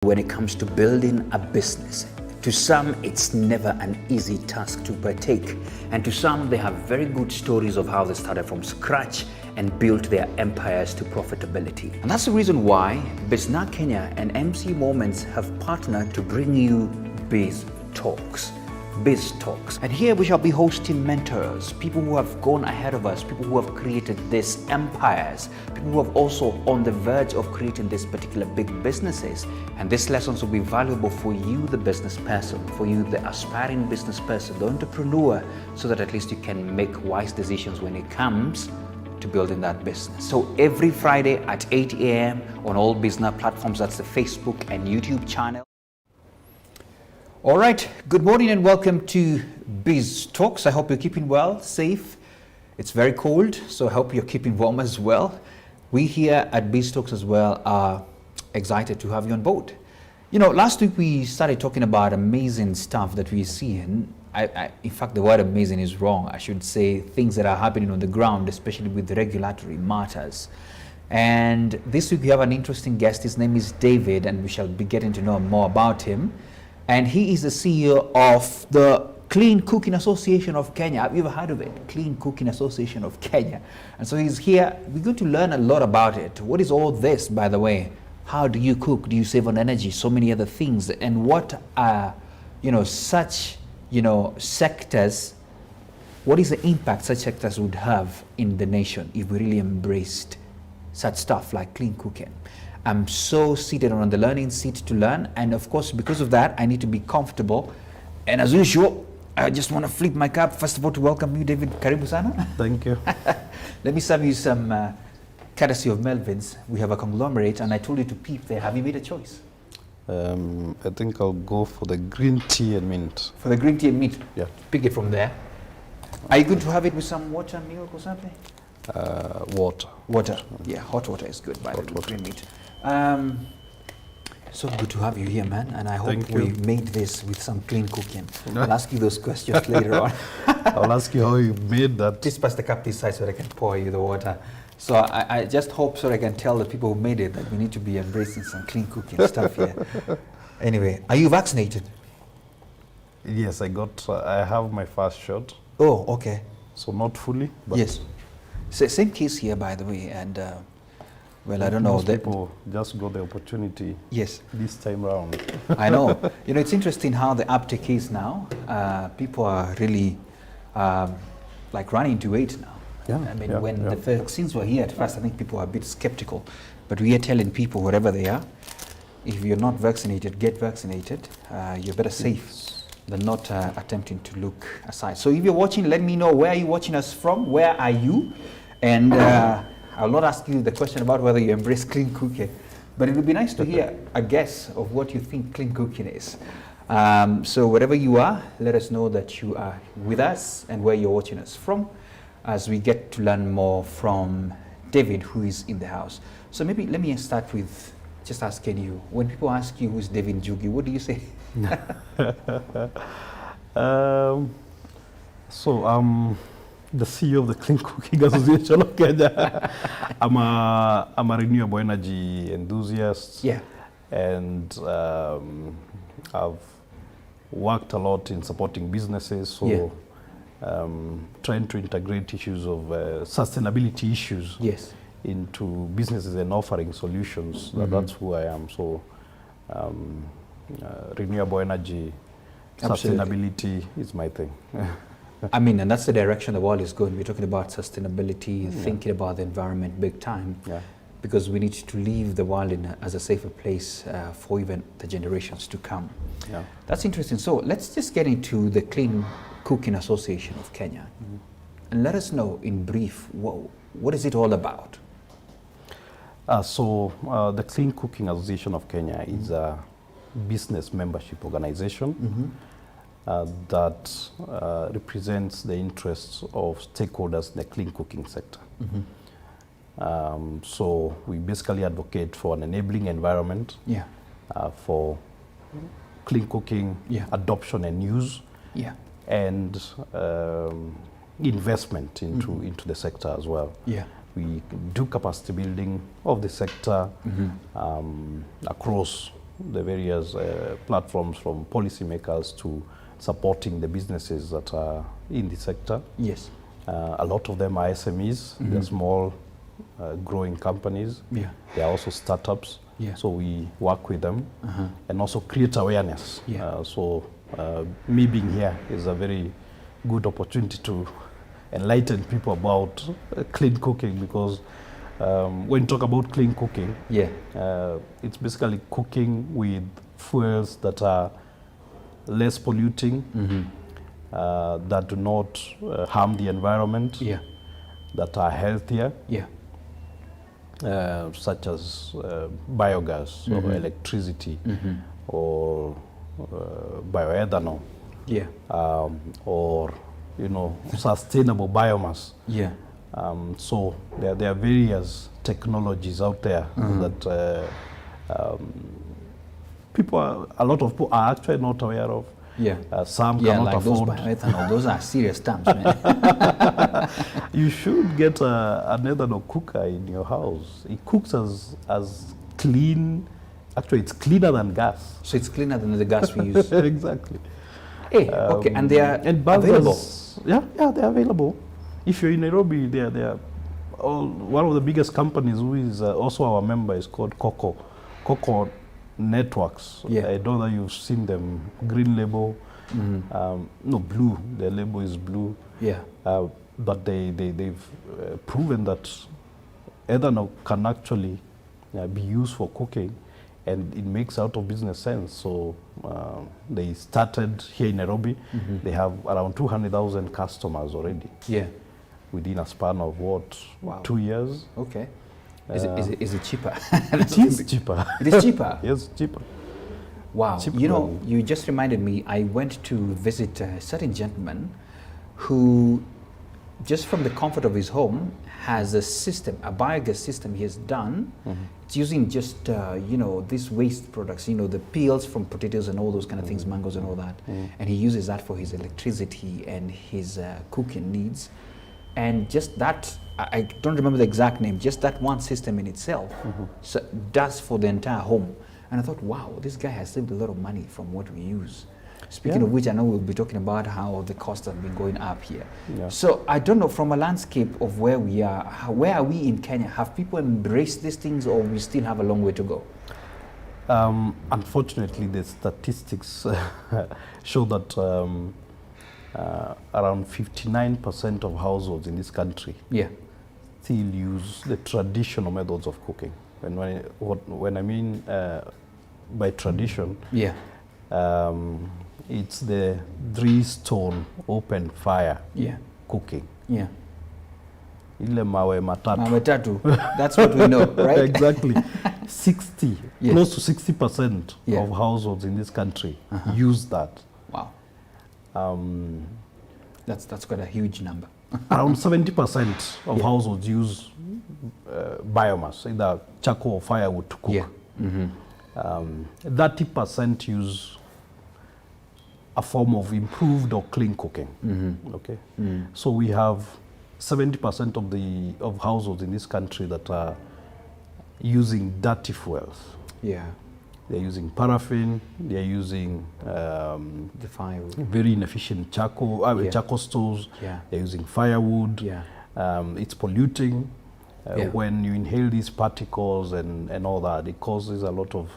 When it comes to building a business, to some it's never an easy task to partake, and to some they have very good stories of how they started from scratch and built their empires to profitability. And that's the reason why Bizna Kenya and MC Moments have partnered to bring you Biz Talks. Biz Talks. And here we shall be hosting mentors, people who have gone ahead of us, people who have created these empires, people who have also on the verge of creating these particular big businesses. And these lessons will be valuable for you, the business person, for you, the aspiring business person, the entrepreneur, so that at least you can make wise decisions when it comes to building that business. So every Friday at 8 a.m. on all business platforms, that's the Facebook and YouTube channel. All right, good morning and welcome to Biz Talks. I hope you're keeping well, safe. It's very cold, so I hope you're keeping warm as well. We here at Biz Talks as well are excited to have you on board. You know, last week we started talking about amazing stuff that we see, and in fact the word amazing is wrong. I should say things that are happening on the ground, especially with the regulatory matters. And this week we have an interesting guest. His name is David, and we shall be getting to know more about him. And he is the CEO of the Clean Cooking Association of Kenya. Have you ever heard of it? Clean Cooking Association of Kenya. And so he's here. We're going to learn a lot about it. What is all this, by the way? How do you cook? Do you save on energy? So many other things. And what are, such, sectors, what is the impact such sectors would have in the nation if we really embraced such stuff like clean cooking? I'm so seated on the learning seat to learn, and of course because of that I need to be comfortable, and as usual I just want to flip my cap first of all to welcome you, David. Karibu sana. Thank you. Let me serve you some courtesy of Melvin's. We have a conglomerate and I told you to peep there. Have you made a choice? I think I'll go for the green tea and mint. For the green tea and mint? Yeah. Pick it from there. Are you going to have it with some water, milk or something? Water. Water. Yeah, hot water is good by the way, green meat. So good to have you here, man, and I hope we made this with some clean cooking. I'll ask you those questions later on. I'll ask you how you made that. Please pass the cup this side so that I can pour you the water. So I just hope so I can tell the people who made it that we need to be embracing some clean cooking stuff here. Anyway, are you vaccinated? Yes, I have my first shot. Oh, okay. So not fully, but yes. Same case here, by the way, and well, I don't know. Most people just got the opportunity. Yes. This time round. I know. It's interesting how the uptake is now. People are really like running to it now. Yeah. I mean, when the vaccines were here at first, I think people were a bit skeptical, but we are telling people wherever they are, if you're not vaccinated, get vaccinated. You're better safe than not attempting to look aside. So if you're watching, let me know, where are you watching us from? Where are you? And I'll not ask you the question about whether you embrace clean cooking, but it would be nice to hear a guess of what you think clean cooking is. So wherever you are, let us know that you are with us and where you're watching us from, as we get to learn more from David, who is in the house. So maybe let me start with just asking you, when people ask you who's David Ngugi, what do you say? The CEO of the Clean Cooking Association of Kenya. I'm a renewable energy enthusiast. Yeah. And I've worked a lot in supporting businesses. So trying to integrate issues of sustainability issues into businesses and offering solutions. That's who I am. So renewable energy, sustainability is my thing. I mean, and that's the direction the world is going. We're talking about sustainability, thinking about the environment big time, because we need to leave the world as a safer place for even the generations to come. Yeah. That's interesting. So let's just get into the Clean Cooking Association of Kenya. And let us know in brief, what is it all about? The Clean Cooking Association of Kenya is a business membership organization that represents the interests of stakeholders in the clean cooking sector. So we basically advocate for an enabling environment for clean cooking, adoption and use, and investment into the sector as well. We do capacity building of the sector across the various platforms from policymakers to supporting the businesses that are in the sector. Yes. A lot of them are SMEs, they're small, growing companies. Yeah. They are also startups. Yeah. So we work with them and also create awareness. Yeah. So me being here is a very good opportunity to enlighten people about clean cooking, because when you talk about clean cooking, Yeah. it's basically cooking with fuels that are less polluting, that do not harm the environment, Yeah. that are healthier, Yeah. such as biogas or electricity or bioethanol, Yeah. or sustainable biomass. Yeah. So there are various technologies out there that a lot of people are actually not aware of. Yeah. Some Yeah, cannot like afford. those bioethanol, those are serious terms, man. You should get an ethanol cooker in your house. It cooks as clean. Actually, it's cleaner than gas. So it's cleaner than the gas we use. Exactly. Hey, okay, and they are And available. yeah, they're available. If you're in Nairobi, they're all, one of the biggest companies who is also our member is called Coco Networks. Yeah. I know that you've seen them. Green label, no, blue. Their label is blue. Yeah. But they've proven that ethanol can actually be used for cooking, and it makes out of business sense. So they started here in Nairobi. They have around 200,000 customers already. Yeah. Within a span of what? Wow. 2 years. Okay. Is it cheaper? It is cheaper. It is cheaper? Yes, cheaper. Wow. Cheaper You know, than- you just reminded me, I went to visit a certain gentleman who, just from the comfort of his home, has a system, a biogas system he has done. It's using just, these waste products, the peels from potatoes and all those kind of things, mangoes and all that. And he uses that for his electricity and his cooking needs. And just that, I don't remember the exact name, just that one system in itself does for the entire home. And I thought, wow, this guy has saved a lot of money from what we use. Speaking of which, I know we'll be talking about how the costs have been going up here. Yeah. So I don't know, from a landscape of where we are, where are we in Kenya? Have people embraced these things, or we still have a long way to go? Unfortunately, the statistics show that around 59% of households in this country still use the traditional methods of cooking. And when I mean by tradition, it's the 3-stone open fire cooking. Yeah. Ile mawe matatu. Mawe tatu. That's what we know, right? Exactly. 60, Yes. close to 60% Yeah. of households in this country use that. Wow. That's quite a huge number. Around 70% of households use biomass, either charcoal or firewood to cook. 30% use a form of improved or clean cooking. Okay, so we have 70% of households in this country that are using dirty fuels. Yeah. They're using paraffin. They're using The firewood. very inefficient charcoal charcoal stoves. Yeah. They're using firewood. Yeah. It's polluting. When you inhale these particles and all that, it causes a lot of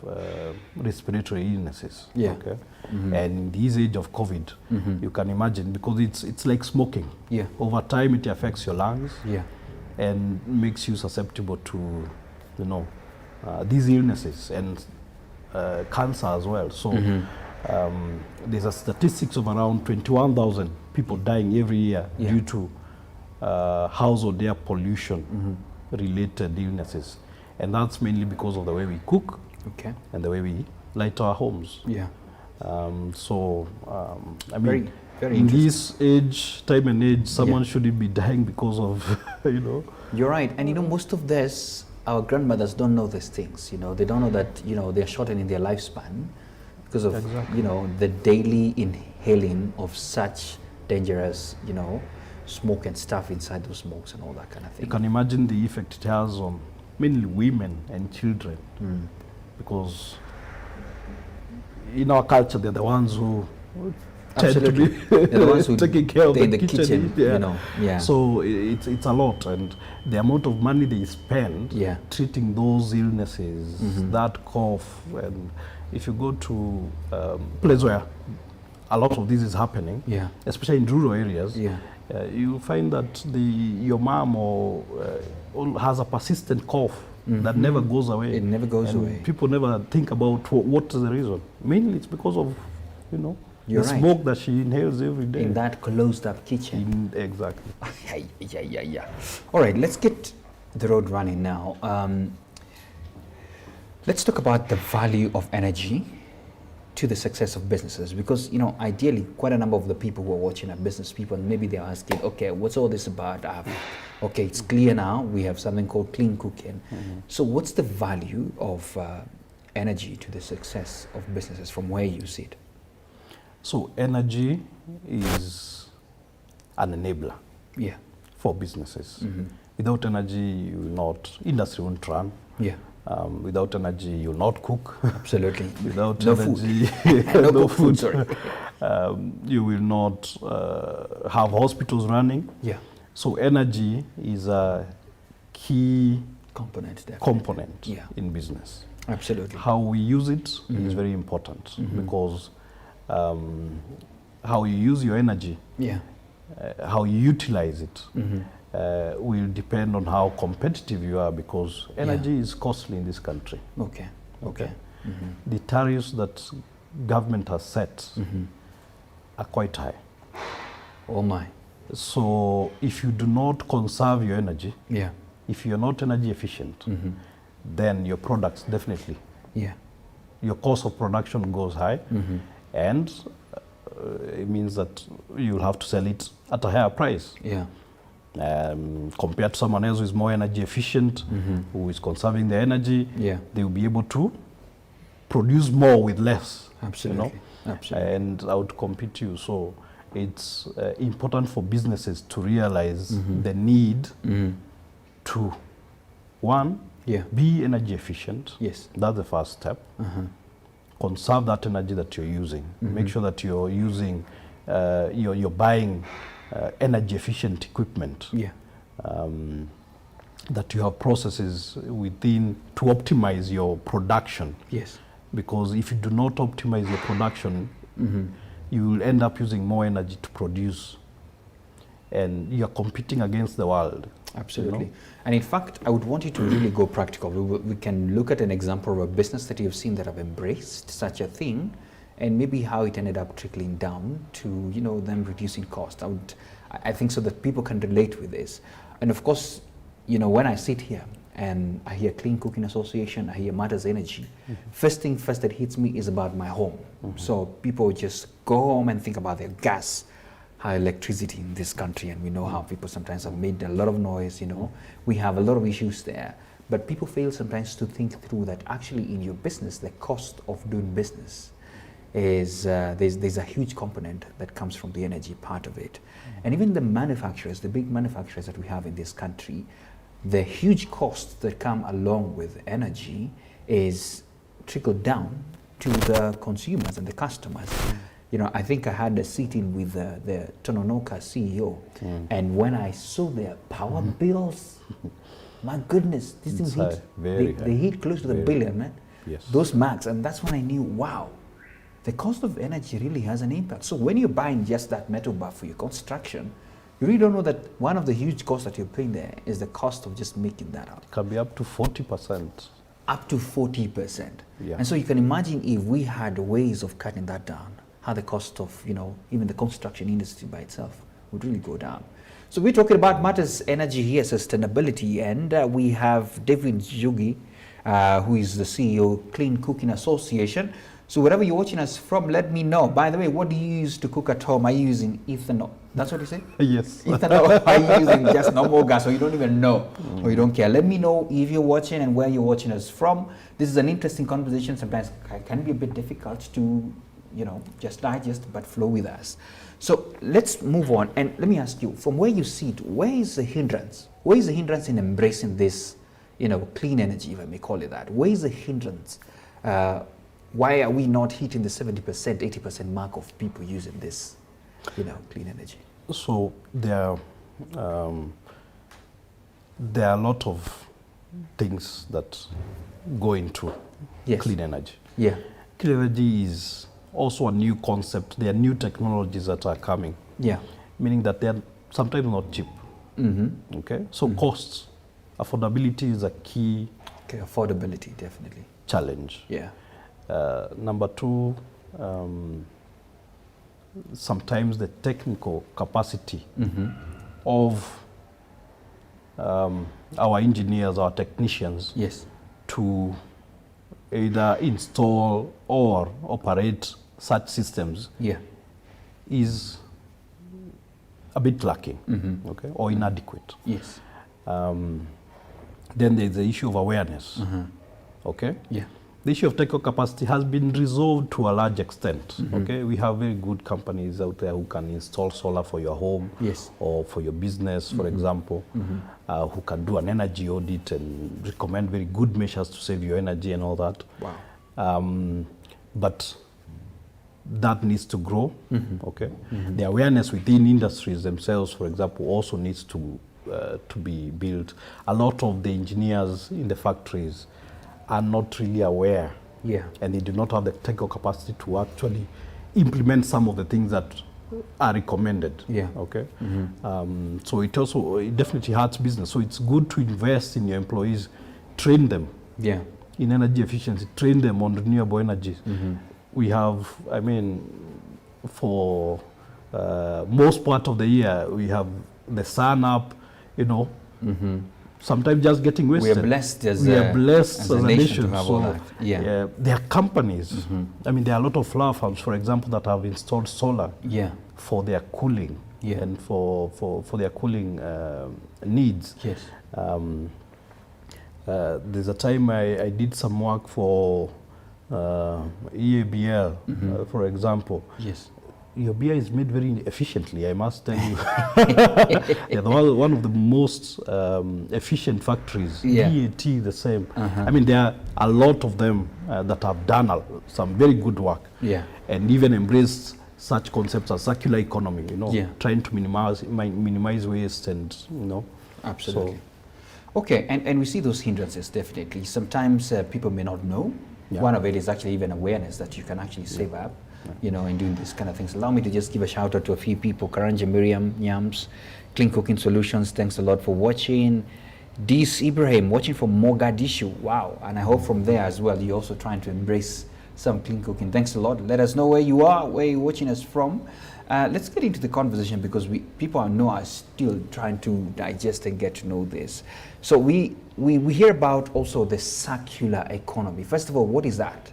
respiratory illnesses. Yeah. Okay? And in this age of COVID, you can imagine, because it's like smoking. Yeah. Over time, it affects your lungs. Yeah. And makes you susceptible to, these illnesses and cancer as well. So there's a statistics of around 21,000 people dying every year due to household air pollution related illnesses, and that's mainly because of the way we cook and the way we light our homes. Yeah. I mean, Very, very in this time and age, someone shouldn't be dying because of You're right. And most of this, our grandmothers don't know these things. They don't know that they're shortening their lifespan because of the daily inhaling of such dangerous smoke and stuff inside those smokes and all that kind of thing. You can imagine the effect it has on mainly women and children, because in our culture, they're the ones who tend Absolutely. to be They're the ones who taking care of they're the in the kitchen, Yeah. you know. Yeah. So it's a lot, and the amount of money they spend Yeah. treating those illnesses, that cough, and if you go to place where a lot of this is happening, Yeah. especially in rural areas, Yeah. you find that your mom or has a persistent cough that never goes away. It never goes And away. people never think about what is the reason. Mainly it's because of, you know, You're the right. smoke that she inhales every day. In that closed up kitchen. Exactly. Yeah. All right, let's get the road running now. Let's talk about the value of energy to the success of businesses, because, you know, ideally quite a number of the people who are watching are business people, and maybe they're asking, okay, what's all this about? Okay, it's clear now, we have something called clean cooking. So what's the value of energy to the success of businesses from where you see it? So energy is an enabler Yeah. for businesses. Without energy, industry won't run. Yeah. Without energy, you'll not cook. Absolutely. Without No energy, food. No food, sorry. You will not have hospitals running. Yeah. So energy is a key Component there. component Yeah. in business. Absolutely. How we use it is very important, because how you use your energy, Yeah. how you utilize it, will depend on how competitive you are, because energy is costly in this country. Okay. The tariffs that government has set are quite high. Oh my. So if you do not conserve your energy, Yeah. if you're not energy efficient, then your products definitely, Yeah. your cost of production goes high, and it means that you'll have to sell it at a higher price. Yeah. Compared to someone else who is more energy efficient, who is conserving their energy, Yeah. they will be able to produce more with less. Absolutely. You know? Absolutely. And outcompete you. So it's important for businesses to realize the need to, one, Yeah. be energy efficient. Yes. That's the first step. Conserve that energy that you're using. Make sure that you're using, you're buying energy efficient equipment. Yeah. That you have processes within to optimize your production. Yes. Because if you do not optimize your production, you will end up using more energy to produce, and you're competing against the world. Absolutely. You know? And in fact, I would want you to really go practical. We can look at an example of a business that you've seen that have embraced such a thing, and maybe how it ended up trickling down to, you know, them reducing cost. I think so that people can relate with this. And of course, you know, when I sit here and I hear Clean Cooking Association, I hear Matters Energy, first thing first that hits me is about my home. So people just go home and think about their gas, high electricity in this country, and we know how people sometimes have made a lot of noise, you know. We have a lot of issues there. But people fail sometimes to think through that actually in your business, the cost of doing business is, there's a huge component that comes from the energy part of it. And even the manufacturers, the big manufacturers that we have in this country, the huge costs that come along with energy is trickled down to the consumers and the customers. You know, I think I had a sit-in with the Tononoka CEO, and when I saw their power bills, my goodness, these things hit, they hit close to the billion, man. Yes. Those marks, and that's when I knew, wow, the cost of energy really has an impact. So when you're buying just that metal bar for your construction, you really don't know that one of the huge costs that you're paying there is the cost of just making that out. It can be up to 40%. Up to 40%. Yeah. And so you can imagine if we had ways of cutting that down, how the cost of, you know, even the construction industry by itself would really go down. So we're talking about Matters Energy here, sustainability, and we have David Ngugi, who is the CEO of Clean Cooking Association. So wherever you're watching us from, let me know. By the way, what do you use to cook at home? Are you using ethanol? That's what you say? Yes. Ethanol? Are you using just normal gas, or you don't even know, or you don't care? Let me know if you're watching and where you're watching us from. This is an interesting conversation. Sometimes it can be a bit difficult to, you know, just digest, but flow with us. So let's move on. And let me ask you, from where you see it, where is the hindrance? Where is the hindrance in embracing this, you know, clean energy, if I may call it that? Where is the hindrance Why are we not hitting the 70%, 80% mark of people using this, clean energy? So there are a lot of things that go into clean energy. Yeah. Clean energy is also a new concept. There are new technologies that are coming. Yeah. Meaning that they are sometimes not cheap. Mm-hmm. Okay. So costs, affordability is a key. Okay, affordability, definitely. Challenge. Yeah. Number two, sometimes the technical capacity of our engineers, our technicians, to either install or operate such systems is a bit lacking, okay, or inadequate. Yes. Then there's the issue of awareness, okay? Yeah. The issue of technical capacity has been resolved to a large extent, okay? We have very good companies out there who can install solar for your home or for your business, for example, who can do an energy audit and recommend very good measures to save your energy and all that. Wow. But that needs to grow, okay? The awareness within industries themselves, for example, also needs to be built. A lot of the engineers in the factories are not really aware, and they do not have the technical capacity to actually implement some of the things that are recommended. Okay. So it definitely hurts business. So it's good to invest in your employees, train them in energy efficiency, train them on renewable energies. We have, I mean, for most part of the year, we have the sun up, sometimes just getting wasted. We are blessed as a nation. To have so all that. there are companies. I mean, there are a lot of flower farms, for example, that have installed solar for their cooling and for their cooling needs. There's a time I did some work for EABL, for example. Your beer is made very efficiently, I must tell you. One of the most efficient factories. BAT, the same. I mean, there are a lot of them that have done some very good work and even embraced such concepts as circular economy, trying to minimize waste and, Absolutely. So. Okay, and we see those hindrances, definitely. Sometimes people may not know. One of it is actually even awareness that you can actually save up. In doing these kind of things. Allow me to just give a shout out to a few people. Karanja Miriam, Nyams, Clean Cooking Solutions, thanks a lot for watching. Dis Ibrahim, watching from Mogadishu. Wow. And I hope from there as well, you're also trying to embrace some clean cooking. Thanks a lot. Let us know where you are, where you're watching us from. Let's get into the conversation because people I know are still trying to digest and get to know this. So we hear about also the circular economy. First of all, what is that?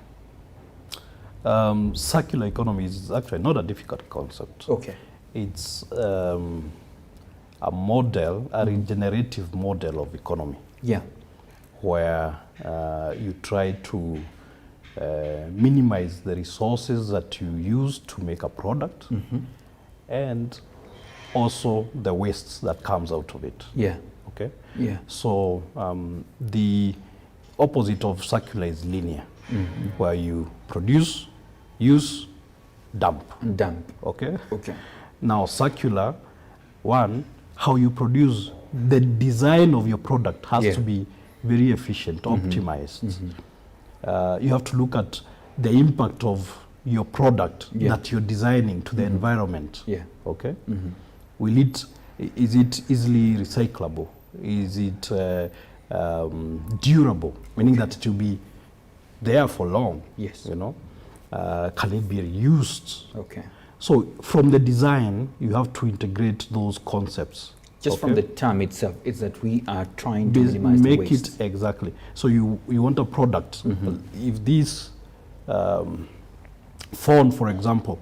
Circular economy is actually not a difficult concept. Okay. It's a model, a regenerative model of economy. Where you try to minimize the resources that you use to make a product and also the waste that comes out of it. Okay. So the opposite of circular is linear, where you produce, use, dump. Okay. Now circular, how you produce, the design of your product has to be very efficient, optimized. You have to look at the impact of your product that you're designing to the environment. Okay. Is it easily recyclable? Is it durable? Meaning that it will be there for long. Can it be reused? So from the design, you have to integrate those concepts. Just from the term itself, it's that we are trying to minimize the waste. Make it exactly. So you want a product. If this phone, for example,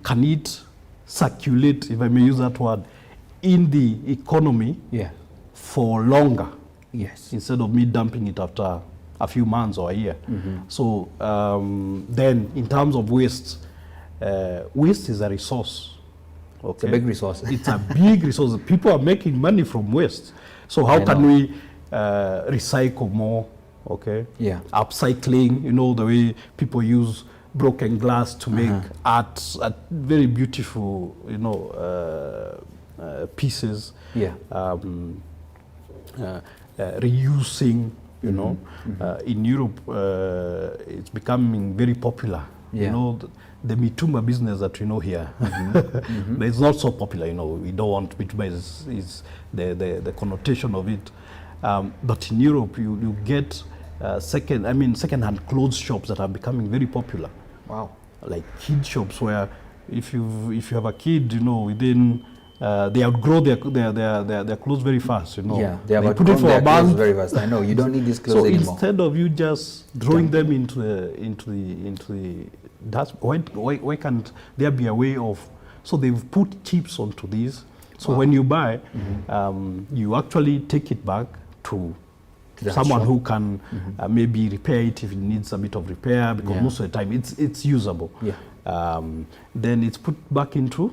can it circulate, if I may use that word, in the economy for longer? Instead of me dumping it after a few months or a year. So then in terms of waste, waste is a resource. It's a big resource. It's a big resource. People are making money from waste. So how can we recycle more okay? Yeah. Upcycling, you know, the way people use broken glass to make art, very beautiful, you know, pieces. Yeah. Reusing, you know. In Europe, it's becoming very popular. Yeah. You know, the Mituma business that we know here, but it's not so popular, you know. We don't want Mituma is the connotation of it. But in Europe, you get second-hand clothes shops that are becoming very popular. Wow. Like kid shops where if you have a kid, you know, within they outgrow their clothes very fast, you know. Yeah, they have put it for their a clothes month very fast. I know, you don't need these clothes so anymore. instead of you just throwing them into the why can't there be a way of, so they've put chips onto these, so when you buy, you actually take it back to someone who can maybe repair it if it needs a bit of repair, because most of the time it's usable. Then it's put back into,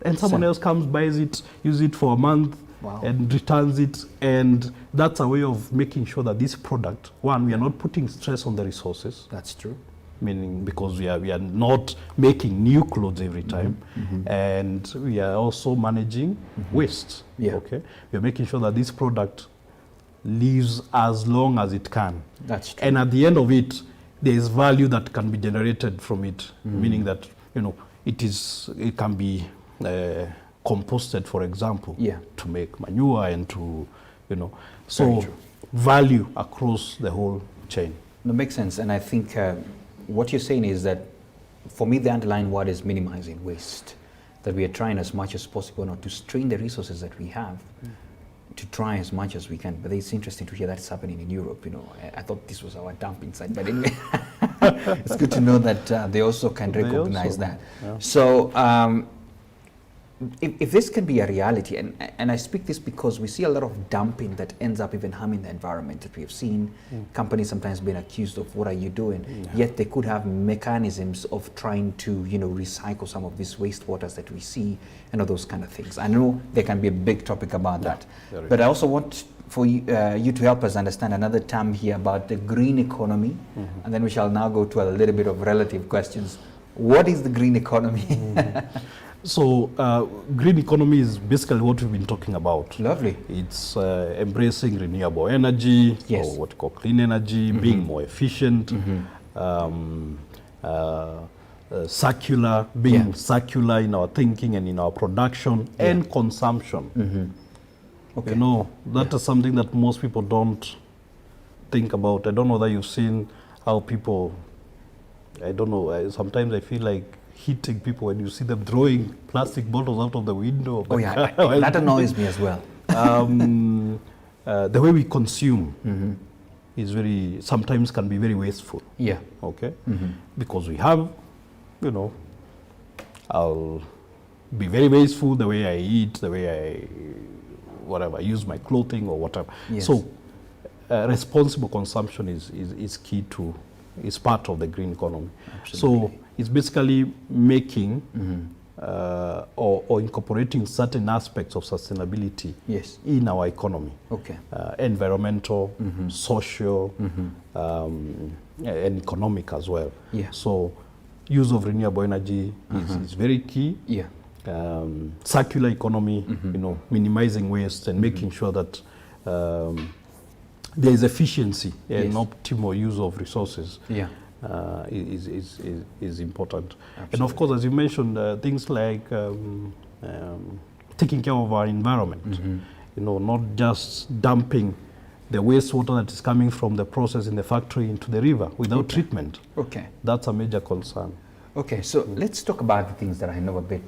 and someone else comes, buys it, uses it for a month, and returns it. And that's a way of making sure that this product, one, we are not putting stress on the resources. That's true. Meaning, because we are not making new clothes every time, and we are also managing waste. Okay, we are making sure that this product lives as long as it can. That's true. And at the end of it, there is value that can be generated from it. Meaning that, you know, it can be composted, for example, to make manure and to, you know, so value across the whole chain. That makes sense. And I think what you're saying is that, for me, the underlying word is minimizing waste. That we are trying as much as possible not to strain the resources that we have, to try as much as we can. But it's interesting to hear that's happening in Europe. You know, I thought this was our dumping site, but anyway, it's good to know that they also can recognize that. Yeah. So if this can be a reality, and I speak this because we see a lot of dumping that ends up even harming the environment, that we have seen companies sometimes being accused of, what are you doing? Yet they could have mechanisms of trying to, you know, recycle some of these wastewaters that we see and all those kind of things. I know there can be a big topic about that, but I also want for you to help us understand another term here about the green economy, and then we shall now go to a little bit of relative questions. What is the green economy? So green economy is basically what we've been talking about. Lovely. It's embracing renewable energy, or what you call clean energy, being more efficient, circular, being circular in our thinking and in our production and consumption. Okay. You know, that is something that most people don't think about. I don't know that you've seen how people, I don't know, sometimes I feel like hitting people when you see them throwing plastic bottles out of the window. That annoys me as well. The way we consume is sometimes can be very wasteful. Yeah. Okay? Because we have, you know, I'll be very wasteful the way I eat, the way I use my clothing or whatever. Yes. So responsible consumption is key to, is part of the green economy. Absolutely. So it's basically making or incorporating certain aspects of sustainability in our economy. Okay. Environmental, social, and economic as well. Yeah. So use of renewable energy is very key. Yeah. Circular economy, you know, minimizing waste and making sure that there is efficiency and optimal use of resources. Yeah. Is important. Absolutely. And of course, as you mentioned, things like taking care of our environment, you know, not just dumping the wastewater that is coming from the process in the factory into the river without treatment. Okay. That's a major concern. Okay, so let's talk about the things that I know a bit.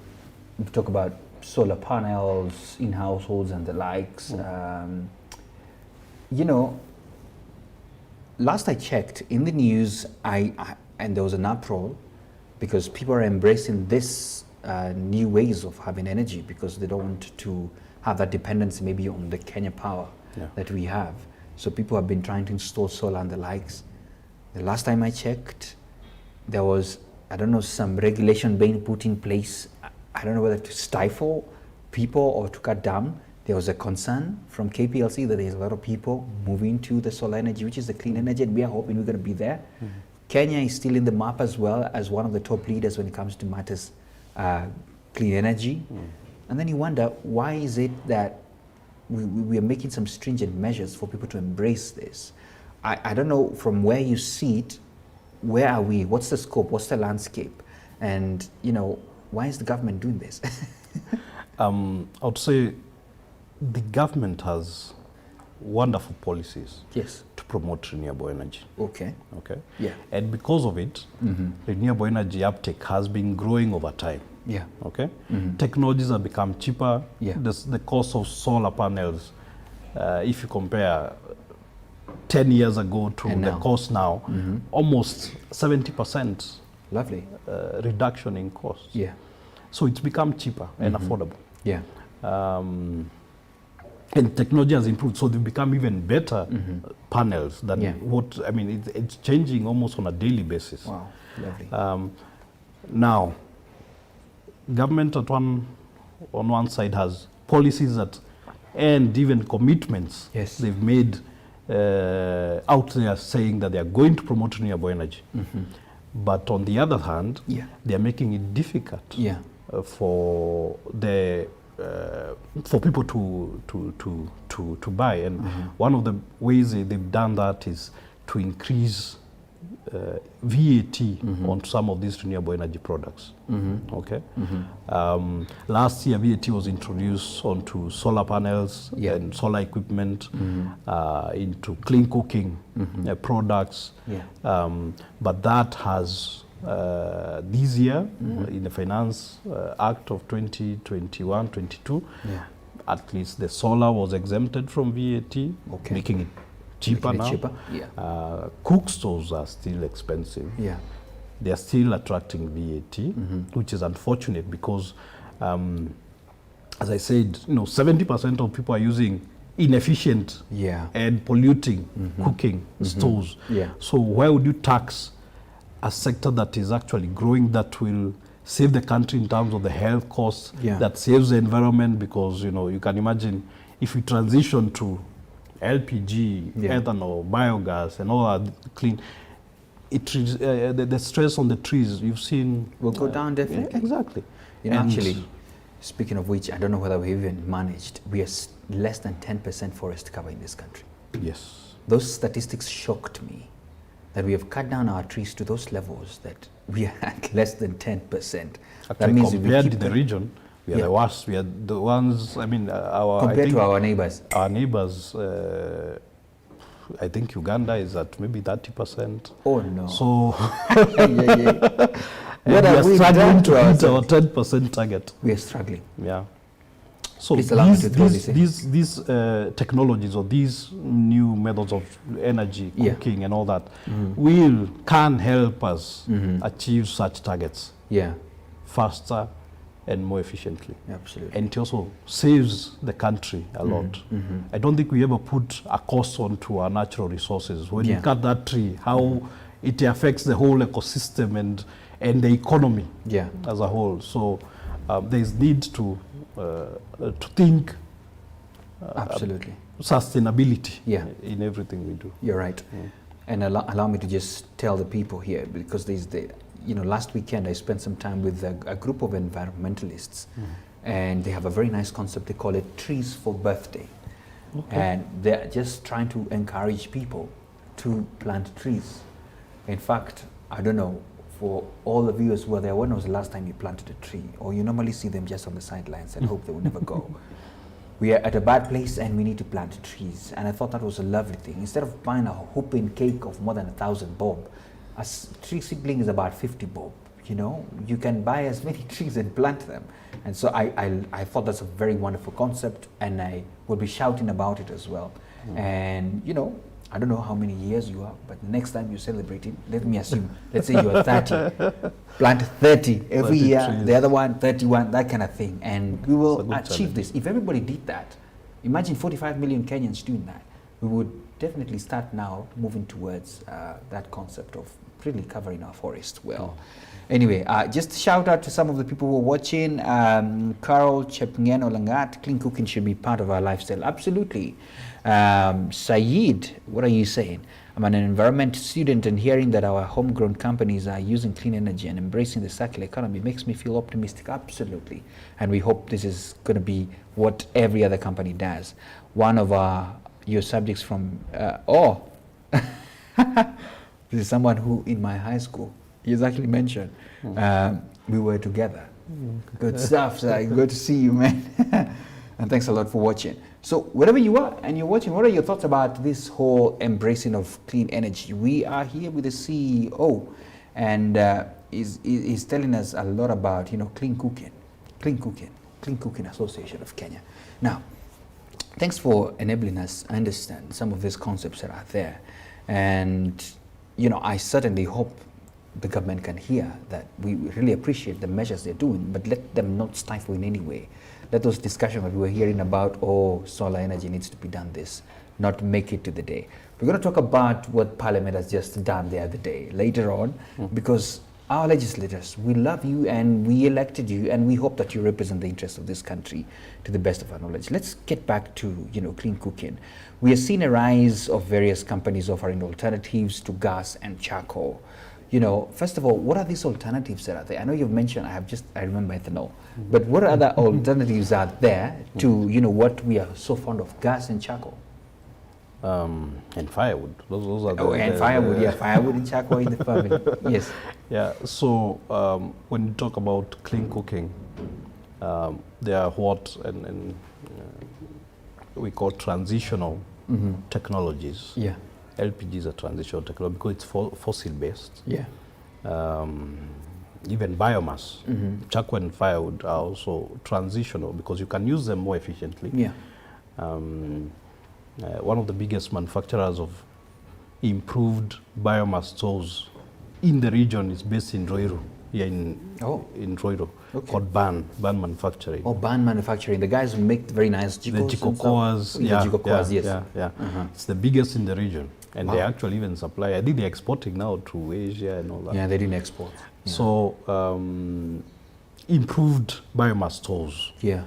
We talk about solar panels in households and the likes. You know, last I checked, in the news, and there was an uproar because people are embracing this new ways of having energy because they don't want to have that dependency maybe on the Kenya power that we have. So people have been trying to install solar and the likes. The last time I checked, there was, I don't know, some regulation being put in place. I don't know whether to stifle people or to cut down there was a concern from KPLC that there's a lot of people moving to the solar energy, which is the clean energy, and we are hoping we're going to be there. Kenya is still in the map as well as one of the top leaders when it comes to matters clean energy. And then you wonder, why is it that we are making some stringent measures for people to embrace this? I don't know, from where you see it, where are we? What's the scope? What's the landscape? And, you know, why is the government doing this? I would say the government has wonderful policies Yes. to promote renewable energy. Okay. Okay. Yeah. And because of it, renewable energy uptake has been growing over time. Yeah. Okay. Technologies have become cheaper. Yeah. The cost of solar panels, if you compare 10 years ago to And the now. cost now, almost 70% Lovely. reduction in cost. Yeah. So it's become cheaper and affordable. Yeah. And technology has improved, so they've become even better panels than Yeah. what, I mean, it's changing almost on a daily basis. Wow. Lovely. Now, government on one side has policies that, and even commitments Yes. they've made out there saying that they are going to promote renewable energy. But on the other hand, Yeah. they are making it difficult Yeah. for people to buy, and one of the ways they've done that is to increase VAT on some of these renewable energy products. Okay. Last year, VAT was introduced onto solar panels Yeah. and solar equipment, into clean cooking products. Yeah. But that has this year, in the Finance Act of 2021-22, Yeah. at least the solar was exempted from VAT, Okay. making it cheaper Making it now. cheaper, yeah. Cook stoves are still expensive. Yeah. They are still attracting VAT, which is unfortunate because, as I said, 70% of people are using inefficient Yeah. and polluting cooking stoves. Yeah. So why would you tax a sector that is actually growing, that will save the country in terms of the health costs, Yeah. that saves the environment? Because you can imagine if we transition to LPG, Yeah. ethanol, biogas, and all that clean, the stress on the trees you've seen Will go down definitely. Yeah, exactly. You know, And- actually, speaking of which, I don't know whether we even managed. We are less than 10% forest cover in this country. Yes. Those statistics shocked me, that we have cut down our trees to those levels that we are at less than 10%. Actually, that means if we compared keep to the them- region, we are Yeah. the worst. We are the ones. I mean, I compared think to our neighbors. our neighbors. I think Uganda is at maybe 30%. Oh no. So yeah. and What we have are we struggling done to to hit our ourselves? 10% target. We are struggling. Yeah. So Please allow me to throw this in. these technologies or these new methods of energy, Yeah. cooking and all that can help us achieve such targets Yeah, faster and more efficiently. absolutely. And it also saves the country a lot. I don't think we ever put a cost onto our natural resources. When Yeah. you cut that tree, how it affects the whole ecosystem and the economy Yeah, as a whole. So there's need to think absolutely. sustainability Yeah. in everything we do. You're right. And allow me to just tell the people here, because last weekend I spent some time with a group of environmentalists, and they have a very nice concept. They call it Trees for Birthday. Okay. And they're just trying to encourage people to plant trees. In fact, I don't know, for all the viewers who were there, when was the last time you planted a tree? Or you normally see them just on the sidelines and hope they will never go. We are at a bad place and we need to plant trees. And I thought that was a lovely thing. Instead of buying a whooping cake of more than 1,000 bob, a tree seedling is about 50 bob. You can buy as many trees and plant them. And so I thought that's a very wonderful concept, and I will be shouting about it as well. And I don't know how many years you are, but next time you're celebrating, let me assume, let's say you are 30, plant 30 every 30 year, trees. the other one, 31, that kind of thing. And we It's a will good achieve challenge. this. If everybody did that, imagine 45 million Kenyans doing that, we would definitely start now moving towards that concept of really covering our forest well. Anyway, just shout out to some of the people who are watching. Carol Chepngeno Langat, clean cooking should be part of our lifestyle. Absolutely. Saeed, what are you saying? I'm an environment student, and hearing that our homegrown companies are using clean energy and embracing the circular economy makes me feel optimistic. Absolutely. And we hope this is going to be what every other company does. One of your subjects from, this is someone who in my high school, he's actually mentioned, we were together. Good stuff. So good to see you, man. And thanks a lot for watching. So wherever you are and you're watching, what are your thoughts about this whole embracing of clean energy? We are here with the CEO, and he's telling us a lot about, clean cooking association of Kenya. Now, thanks for enabling us understand some of these concepts that are there. And, I certainly hope the government can hear that we really appreciate the measures they're doing, but let them not stifle in any way. Let those discussions that we were hearing about, solar energy needs to be done this, not make it to the day. We're going to talk about what Parliament has just done the other day, later on, because our legislators, we love you and we elected you, and we hope that you represent the interests of this country to the best of our knowledge. Let's get back to, clean cooking. We are seeing a rise of various companies offering alternatives to gas and charcoal. First of all, what are these alternatives that are there? I know you've mentioned, I remember ethanol, but what other alternatives are there to, what we are so fond of, gas and charcoal? And firewood. Those are firewood, firewood and charcoal in the family. Yes. Yeah, so when you talk about clean cooking, there are what we call transitional technologies. Yeah. LPG is a transitional technology because it's fossil based. Yeah. Even biomass, charcoal and firewood are also transitional because you can use them more efficiently. Yeah. One of the biggest manufacturers of improved biomass stoves in the region is based in Ruiru, here in Ruiru, called Ban Manufacturing. Oh, Ban Manufacturing. The guys who make very nice jikos. The jikokoas. Yeah, the jikokoas, yes. Yeah. It's the biggest in the region. And they actually even supply, I think they're exporting now to Asia and all that. Yeah, they didn't export. Yeah. So, improved biomass stoves. Yeah.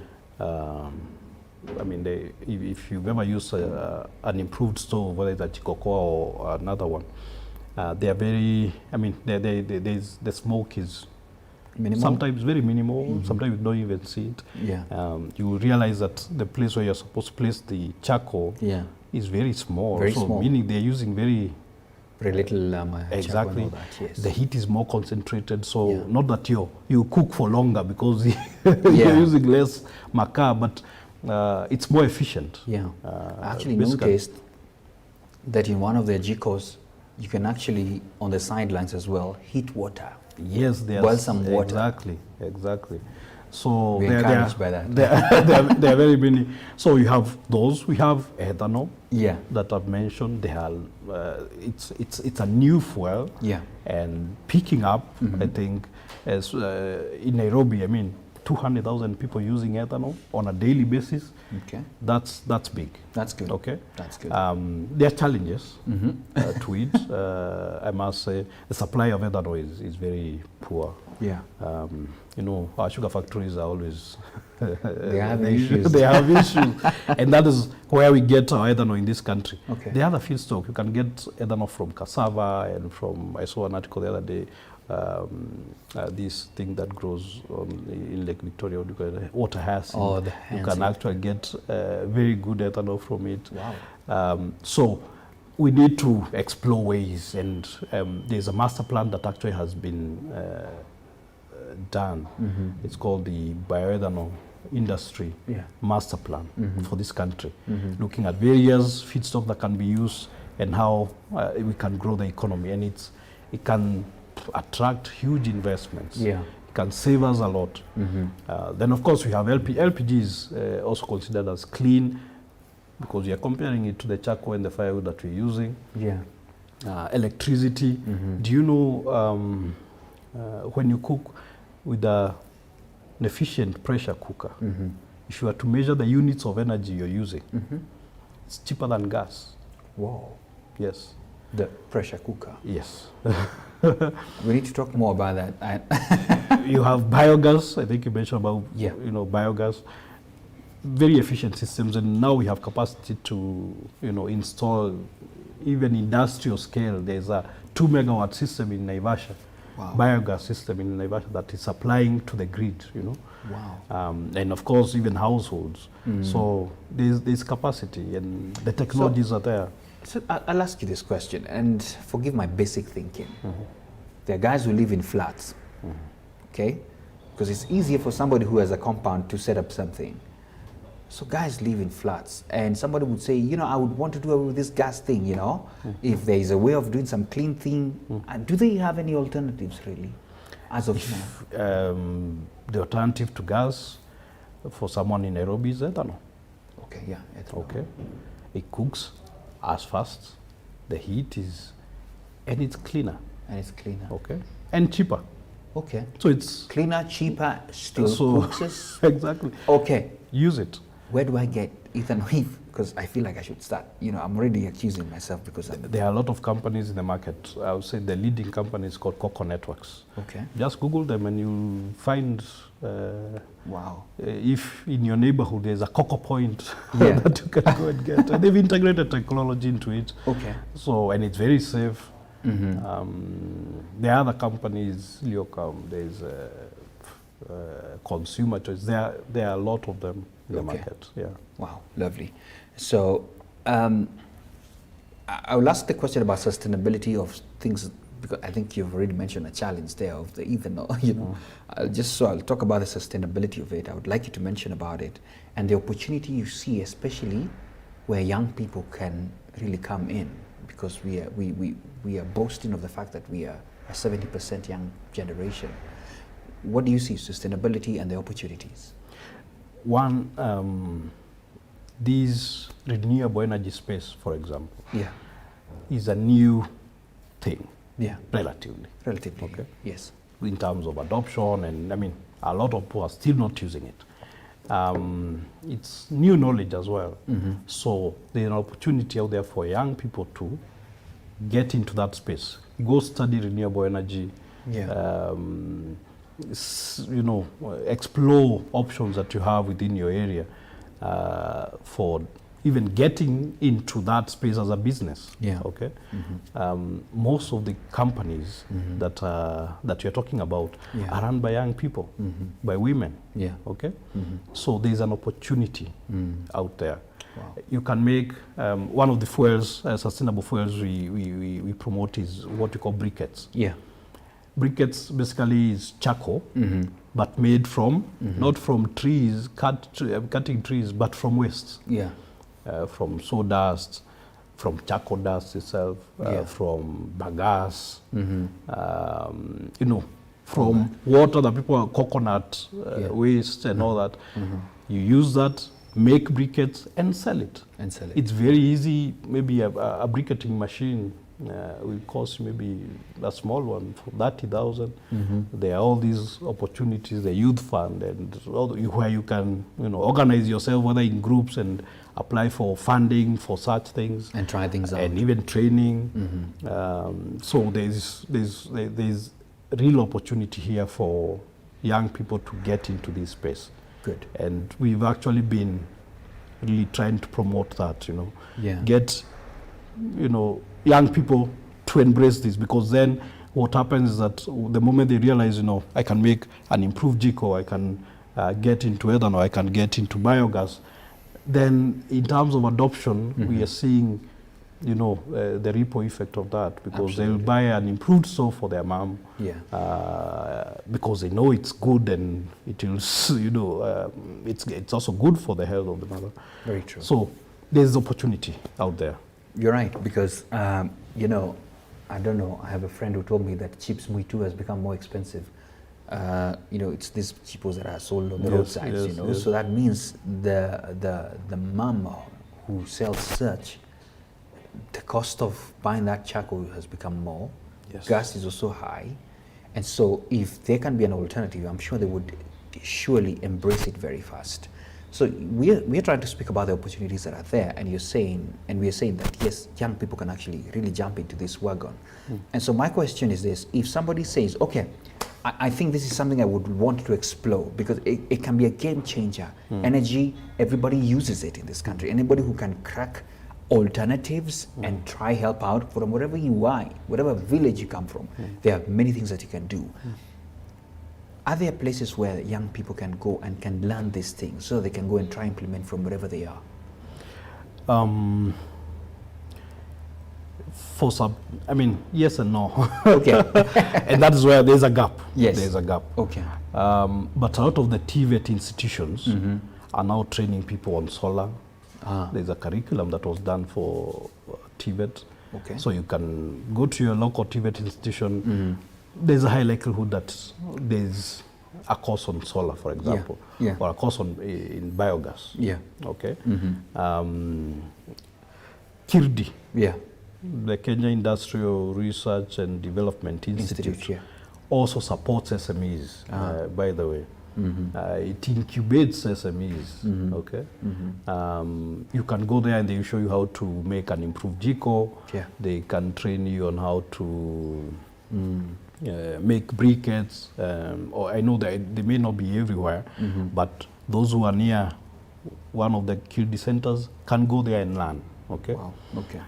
If you've ever used an improved stove, whether it's a Chikokoa or another one, they are very, the smoke is minimal? Sometimes very minimal, sometimes you don't even see it. Yeah. You realize that the place where you're supposed to place the charcoal is very small. Very small. Meaning they're using very little exactly. Charcoal and all that, yes. The heat is more concentrated, so not that you cook for longer because you're using less makaa, but it's more efficient. Yeah. I actually noticed that in one of their jikos, you can actually, on the sidelines as well, heat water. Yes, boil some water. Exactly. So we're encouraged by that. There are very many. So you have those. We have ethanol. Yeah. That I've mentioned. They are. It's a new fuel. Yeah. And picking up, I think, as in Nairobi, 200,000 people using ethanol on a daily basis. Okay. That's big. That's good. Okay. That's good. There are challenges to it. I must say the supply of ethanol is very poor. Yeah. Our sugar factories are always they have issues. They have issues, and that is where we get our ethanol in this country. Okay. The other feedstock, you can get ethanol from cassava and from. I saw an article the other day. This thing that grows in Lake Victoria, water hyacinth. Oh, the hyacinth. You can actually get very good ethanol from it. Wow. So we need to explore ways, and there's a master plan that actually has been done. It's called the bioethanol industry master plan for this country, looking at various feedstock that can be used and how we can grow the economy, and it can attract huge investments. Yeah. It can save us a lot. Then of course we have LPG is also considered as clean because we are comparing it to the charcoal and the firewood that we're using. Yeah. Electricity. Do you know when you cook with an efficient pressure cooker, if you were to measure the units of energy you're using, it's cheaper than gas. Wow. Yes. The pressure cooker. Yes. We need to talk more about that. You have biogas. I think you mentioned about Yeah. Biogas. Very efficient systems, and now we have capacity to install even industrial scale. There's a 2 megawatt system in Naivasha, Wow. biogas system in Naivasha that is supplying to the grid. Wow. And of course even households. So there's capacity, and the technologies are there. So I'll ask you this question, and forgive my basic thinking. There are guys who live in flats, okay? Because it's easier for somebody who has a compound to set up something. So guys live in flats, and somebody would say, I would want to do away with this gas thing, if there is a way of doing some clean thing. Do they have any alternatives, really, as of now? The alternative to gas for someone in Nairobi is ethanol. Okay, yeah, ethanol. Okay, it cooks as fast, the heat is, and it's cleaner. And it's cleaner. Okay, and cheaper. Okay. So it's Cleaner, cheaper, still cooks us. Exactly. Okay. Use it. Where do I get ethanol? Because I feel like I should start. I'm already accusing myself because there are a lot of companies in the market. I would say the leading company is called Coco Networks. Okay. Just Google them and you'll find. Wow. If in your neighborhood there's a Coco point Yeah. that you can go and get, and they've integrated technology into it. Okay. So, and it's very safe. There are other companies, Leocam, there's Consumer Choice. There are a lot of them in the market. Yeah. Wow, lovely. So I will ask the question about sustainability of things, because I think you've already mentioned a challenge there of the ethanol. I'll talk about the sustainability of it. I would like you to mention about it and the opportunity you see, especially where young people can really come in, because we are boasting of the fact that we are a 70% young generation. What do you see sustainability and the opportunities? One, this renewable energy space, for example, is a new thing. Yeah. Relatively. Okay. Yes. In terms of adoption, and I mean, a lot of people are still not using it. It's new knowledge as well. So there's an opportunity out there for young people to get into that space. Go study renewable energy. Yeah. Explore options that you have within your area for even getting into that space as a business. Yeah. Okay. Most of the companies that you're talking about are run by young people, by women. Yeah. Okay. So there's an opportunity out there. Wow. You can make one of the fuels, sustainable fuels we promote is what we call briquettes. Yeah. Briquettes basically is charcoal, but made from, not from trees, cutting trees, but from waste. Yeah. From sawdust, from charcoal dust itself, from bagasse, from water that people, coconut waste and all that. You use that, make briquettes and sell it. It's very easy. Maybe a briquetting machine will cost maybe a small one for 30,000. There are all these opportunities, the youth fund, and where you can organize yourself, whether in groups, and apply for funding for such things and try things out, and even training. So there's real opportunity here for young people to get into this space. Good. And we've actually been really trying to promote that. Get young people to embrace this, because then what happens is that the moment they realize, I can make an improved GICO, I can get into ethanol, I can get into biogas, then in terms of adoption, we are seeing, the ripple effect of that, because they'll buy an improved stove for their mom, because they know it's good, and it will, it's also good for the health of the mother. Very true. So there's opportunity out there. You're right, because I don't know, I have a friend who told me that chips muitu has become more expensive. It's these chipos that are sold on the roadsides, so that means the mama who sells such, the cost of buying that charcoal has become more. Gas is also high, and so if there can be an alternative, I'm sure they would surely embrace it very fast. So we're trying to speak about the opportunities that are there, and we're saying that yes, young people can actually really jump into this wagon. And so my question is this: if somebody says, okay, I think this is something I would want to explore because it can be a game changer. Energy, everybody uses it in this country. Anybody who can crack alternatives and try help out from wherever you are, whatever village you come from, there are many things that you can do. Are there places where young people can go and can learn these things so they can go and try implement from wherever they are? For some, I mean, yes and no. Okay. And that is where there's a gap. Yes. There's a gap. Okay. But a lot of the TVET institutions are now training people on solar. There's a curriculum that was done for TVET. Okay. So you can go to your local TVET institution. There's a high likelihood that there's a course on solar, for example, or a course on in biogas. Yeah. Okay. KIRDI, the Kenya Industrial Research and Development Institute, also supports SMEs. By the way, it incubates SMEs. Okay. You can go there and they will show you how to make an improved GICO. They can train you on how to make briquettes, or I know that they may not be everywhere, but those who are near one of the KIRDI centers can go there and learn. Okay. Wow. Okay.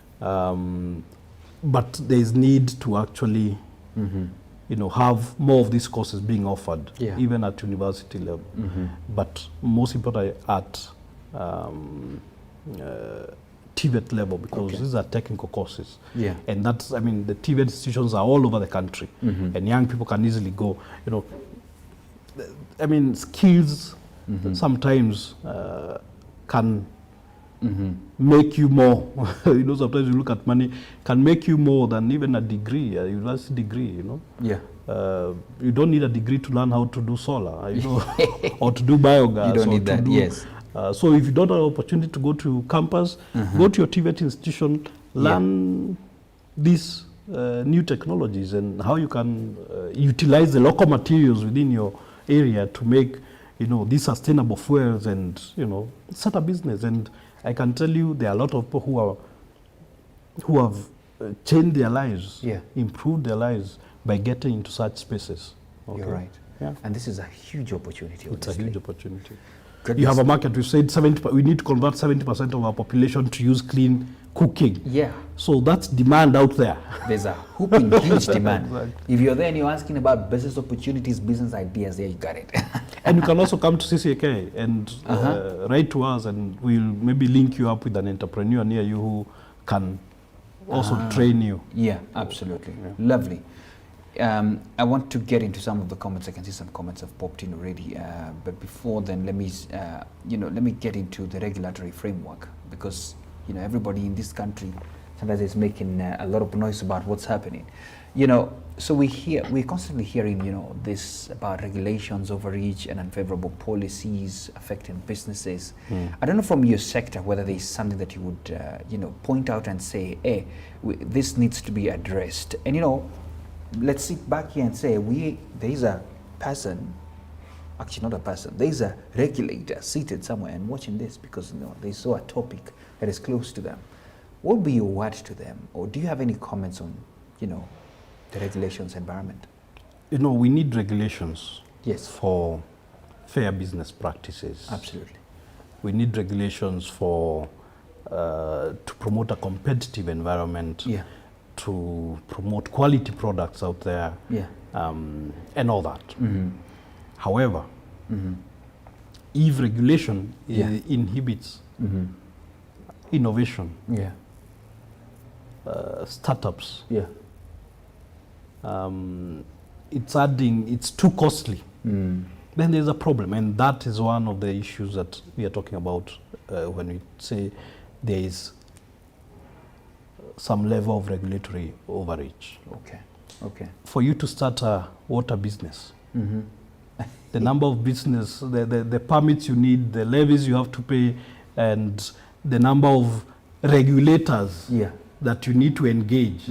But there is need to actually, have more of these courses being offered, even at university level. But most important at TVET level, because these are technical courses. And that's, I mean, the TVET institutions are all over the country, and young people can easily go. I mean, skills sometimes can make you more. Sometimes you look at money, can make you more than even a degree, a university degree. You don't need a degree to learn how to do solar, or to do biogas. You don't need that. Yes. So if you don't have an opportunity to go to campus, go to your TVET institution, learn these new technologies and how you can utilize the local materials within your area to make, these sustainable fuels and, start a business. And I can tell you there are a lot of people who have changed their lives, improved their lives by getting into such spaces. Okay. You're right. Yeah. And this is a huge opportunity. It's a huge opportunity. Goodness. You have a market. We said we need to convert 70% of our population to use clean cooking. Yeah. So that's demand out there. There's a whooping huge demand. If you're there and you're asking about business opportunities, business ideas, there you got it. And you can also come to CCAK and write to us, and we'll maybe link you up with an entrepreneur near you who can also train you. Yeah, absolutely. Lovely. I want to get into some of the comments. I can see some comments have popped in already. But before then, let me get into the regulatory framework, because everybody in this country sometimes is making a lot of noise about what's happening. So we're constantly hearing this about regulations, overreach, and unfavorable policies affecting businesses. I don't know from your sector whether there is something that you would point out and say, hey, this needs to be addressed. And let's sit back here and say there is a person, actually not a person, there is a regulator seated somewhere and watching this because they saw a topic that is close to them. What would be your word to them? Or do you have any comments on, the regulations environment? We need regulations. Yes. For fair business practices. Absolutely. We need regulations for to promote a competitive environment. Yeah. To promote quality products out there, and all that. However, if regulation inhibits innovation, startups, it's too costly, then there's a problem. And that is one of the issues that we are talking about when we say there is some level of regulatory overreach. Okay. For you to start a water business, the number of business, the permits you need, the levies you have to pay, and the number of regulators that you need to engage.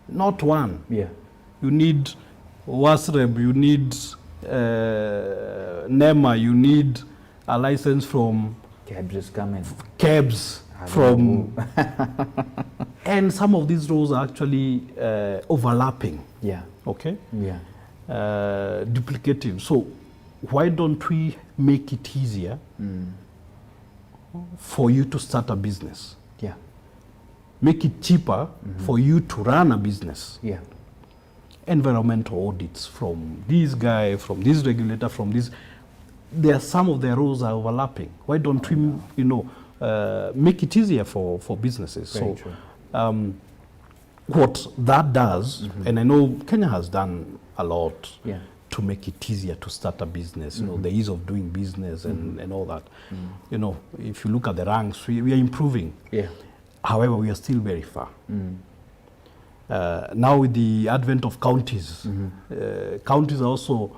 Not one. You need WASREB, you need NEMA, you need a license from Cabs is coming. cabs from, and some of these roles are actually overlapping. Yeah. Okay. Yeah. Duplicative. So why don't we make it easier for you to start a business? Yeah. Make it cheaper for you to run a business. Yeah. Environmental audits from this guy, from this regulator, from this. There are some of their roles are overlapping. Why don't we, you know, make it easier for businesses? Very so, true. What that does, and I know Kenya has done a lot to make it easier to start a business, you know, the ease of doing business and all that. You know, if you look at the ranks, we are improving. Yeah. However, we are still very far. Now with the advent of counties, counties are also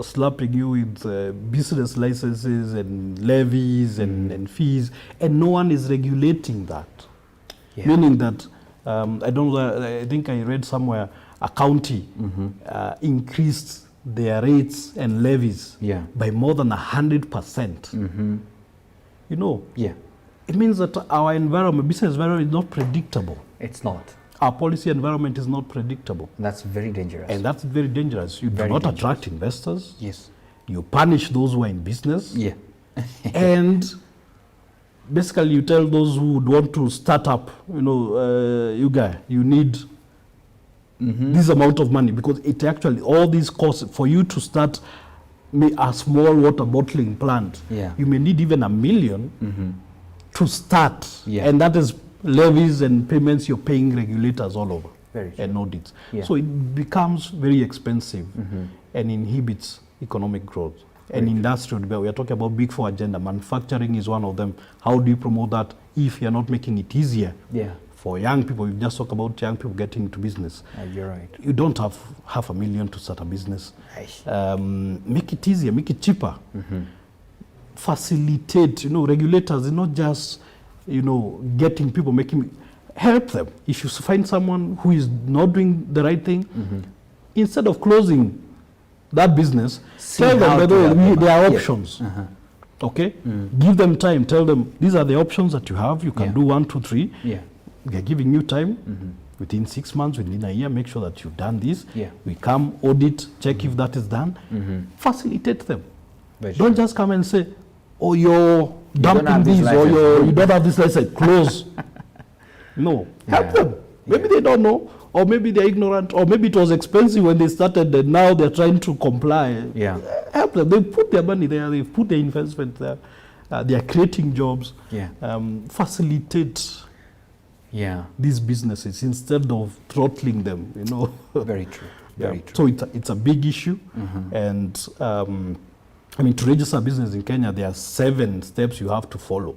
slapping you with business licenses and levies and fees, and no one is regulating that. Yeah. Meaning that, I don't know, I think I read somewhere a county increased their rates and levies by more than 100%. You know, it means that our environment, business environment is not predictable. It's not. Our policy environment is not predictable. That's very dangerous. And that's very dangerous. You do not attract investors. Yes. You punish those who are in business. Yeah. And basically you tell those who would want to start up, you know, you need this amount of money, because it actually, all these costs, for you to start a small water bottling plant, you may need even $1 million to start. And that is levies and payments you're paying regulators all over and audits. So it becomes very expensive and inhibits economic growth. And industrial, we are talking about big four agenda. Manufacturing is one of them. How do you promote that if you're not making it easier for young people? We just talk about young people getting into business. You're right. You don't have $500,000 to start a business. Make it easier, make it cheaper. Facilitate, you know, regulators, not just, you know, getting people, help them. If you find someone who is not doing the right thing, instead of closing that business, tell them that there are options. Okay? Give them time. Tell them, these are the options that you have. You can do 1, 2, 3. We are giving you time. Within 6 months, within a year, make sure that you've done this. We come, audit, check if that is done. Facilitate them. Don't just come and say, oh, you're dumping this, or you don't have this license, close. No, help them. Maybe they don't know, or maybe they're ignorant, or maybe it was expensive when they started and now they're trying to comply. Help them. They put their money there, they put their investment there, they are creating jobs. Facilitate these businesses instead of throttling them, you know. Very true. Very true. So it's a big issue. And I mean, to register a business in Kenya, there are 7 steps you have to follow.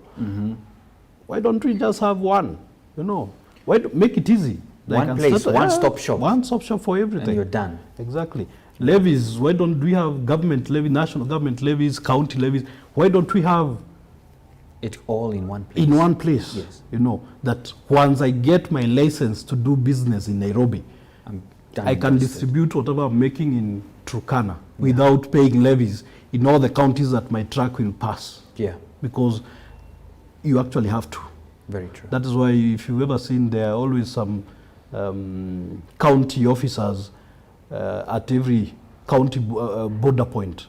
Why don't we just have one? You know, why make it easy? One place, one-stop shop. One-stop shop for everything. And you're done. Exactly. Levies, why don't we have government levy, national government levies, county levies? Why don't we have it all in one place? In one place, you know, that once I get my license to do business in Nairobi, I can distribute whatever I'm making in Turkana without paying levies in all the counties that my truck will pass. Because you actually have to. Very true. That is why, if you've ever seen, there are always some county officers at every county border point.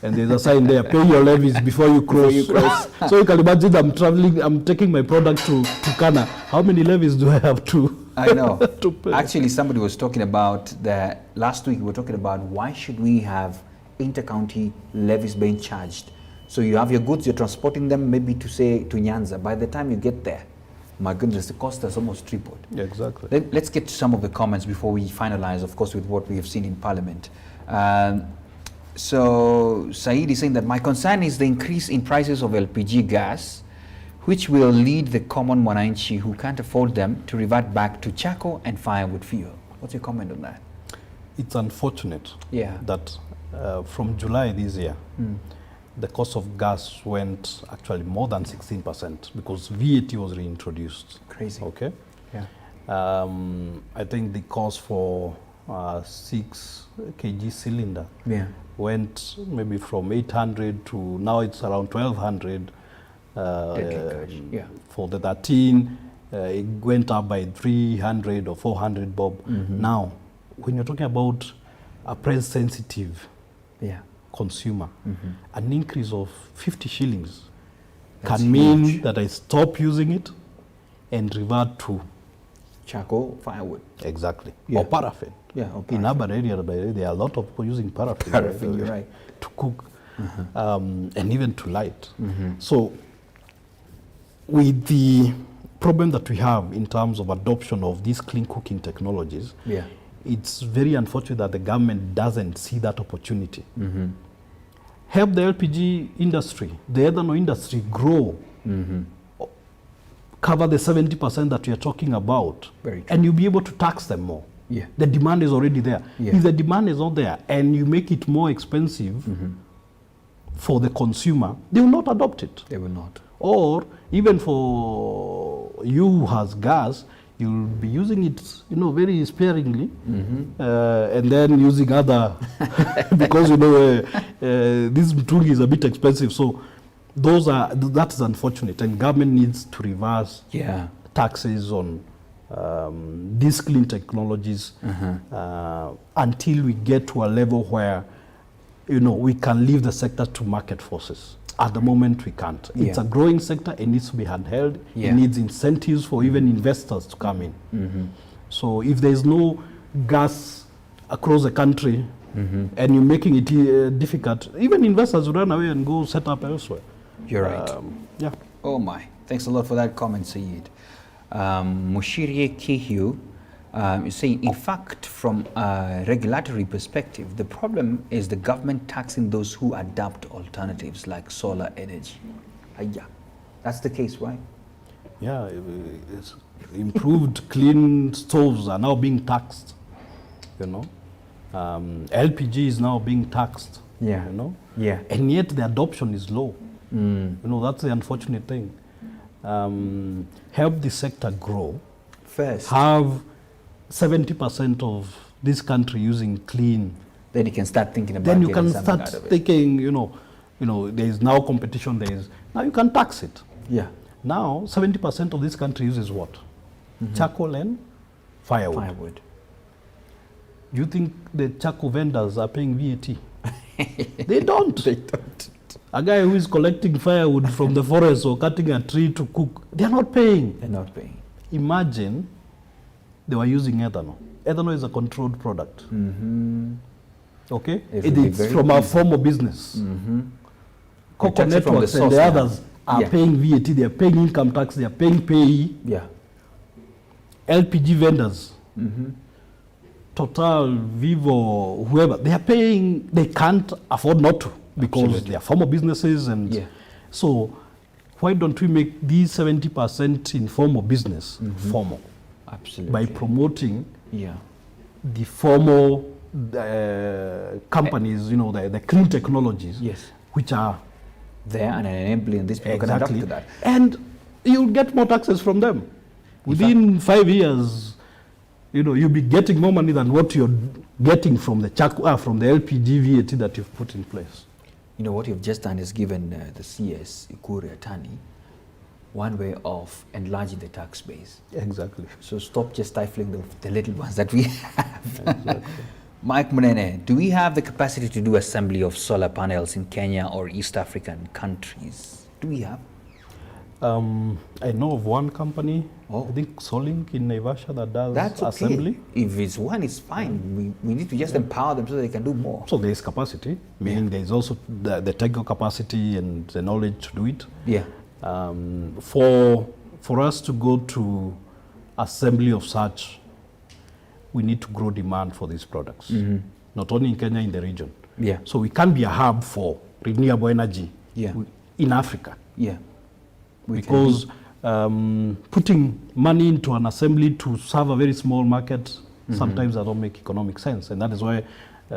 And there's a sign there, pay your levies before you cross. So you can imagine I'm traveling, I'm taking my product to Turkana. How many levies do I have to? I know. To pay? Actually, somebody was talking about that last week. We were talking about why should we have inter-county levies being charged? So you have your goods, you're transporting them maybe to say to Nyanza. By the time you get there, my goodness, the cost has almost tripled. Exactly. Let's get to some of the comments before we finalize, of course, with what we have seen in Parliament. So Said is saying that my concern is the increase in prices of LPG gas, which will lead the common mwananchi who can't afford them to revert back to charcoal and firewood fuel. What's your comment on that? It's unfortunate that from July this year, the cost of gas went actually more than 16% because VAT was reintroduced. Crazy. Okay. I think the cost for 6 kg cylinder Yeah. went maybe from 800 to now it's around 1200. Yeah. For the 13, it went up by 300 or 400 bob. Now, when you're talking about a price sensitive Yeah. consumer, an increase of 50 shillings That's can mean huge. that I stop using it and revert to Charcoal, firewood. exactly Yeah. or paraffin. Yeah. Or In paraffin. urban area, by the way, there are a lot of people using paraffin, Paraffin, you're right. to cook and even to light. So, with the problem that we have in terms of adoption of these clean cooking technologies, Yeah. it's very unfortunate that the government doesn't see that opportunity. Help the LPG industry, the ethanol industry grow, cover the 70% that we are talking about, Very true. and you'll be able to tax them more. Yeah. The demand is already there. Yeah. If the demand is not there and you make it more expensive for the consumer, they will not adopt it. They will not. Or even for you who has gas, you'll be using it, very sparingly, and then using other because this Ngugi is a bit expensive. So that is unfortunate, and government needs to reverse Yeah. taxes on these clean technologies until we get to a level where we can leave the sector to market forces. At the moment, we can't. It's Yeah. a growing sector. It needs to be handheld. Yeah. It needs incentives for even investors to come in. So if there's no gas across the country and you're making it difficult, even investors will run away and go set up elsewhere. You're right. Yeah. Oh my. Thanks a lot for that comment, Sayed. Mushirie Kihu is saying, in fact, from a regulatory perspective, the problem is the government taxing those who adopt alternatives like solar energy. Yeah, that's the case, right? Yeah, it's improved clean stoves are now being taxed, LPG is now being taxed, Yeah. Yeah. and yet the adoption is low. That's the unfortunate thing. Help the sector grow. First, Have 70% of this country using clean. then you can start thinking about Then you getting can something start out of it. thinking, there is now competition. Now you can tax it. Yeah. Now 70% of this country uses what? Charcoal and firewood. Firewood. Do you think the charcoal vendors are paying VAT? They don't. They don't. A guy who is collecting firewood from the forest or cutting a tree to cook, they are not paying. They're not paying. Imagine they were using ethanol. Ethanol is a controlled product. Okay? It will be It's very from a easy. form of business. Cocoa tax it from the networks and source the now. others are Yeah. paying VAT, they are paying income tax, they are paying payee. Yeah. LPG vendors, Total, Vivo, whoever, they are paying, they can't afford not to because Absolutely. they are formal businesses. And Yeah. so why don't we make these 70% in formal business formal Absolutely. by promoting Yeah. the formal companies, the clean technologies, Yes. which are There and enabling these people can adapt exactly, to that. and you'll get more taxes from them. Within 5 years, you'll be getting more money than what you're getting from the from the LPG VAT that you've put in place. What you've just done is given the CS, Ikuri Atani, one way of enlarging the tax base. Exactly. So stop just stifling the little ones that we have. Mike Munene, do we have the capacity to do assembly of solar panels in Kenya or East African countries? Do we have? I know of one company, Oh. I think Solink in Naivasha, that does That's okay. assembly. If it's one, it's fine. We need to just empower them so they can do more. So there is capacity, meaning there is also the technical capacity and the knowledge to do it. Yeah. For us to go to assembly of such, we need to grow demand for these products, not only in Kenya, in the region. Yeah. So we can't be a hub for renewable energy Yeah. in Africa, Yeah. We can because putting money into an assembly to serve a very small market sometimes that don't make economic sense, and that is why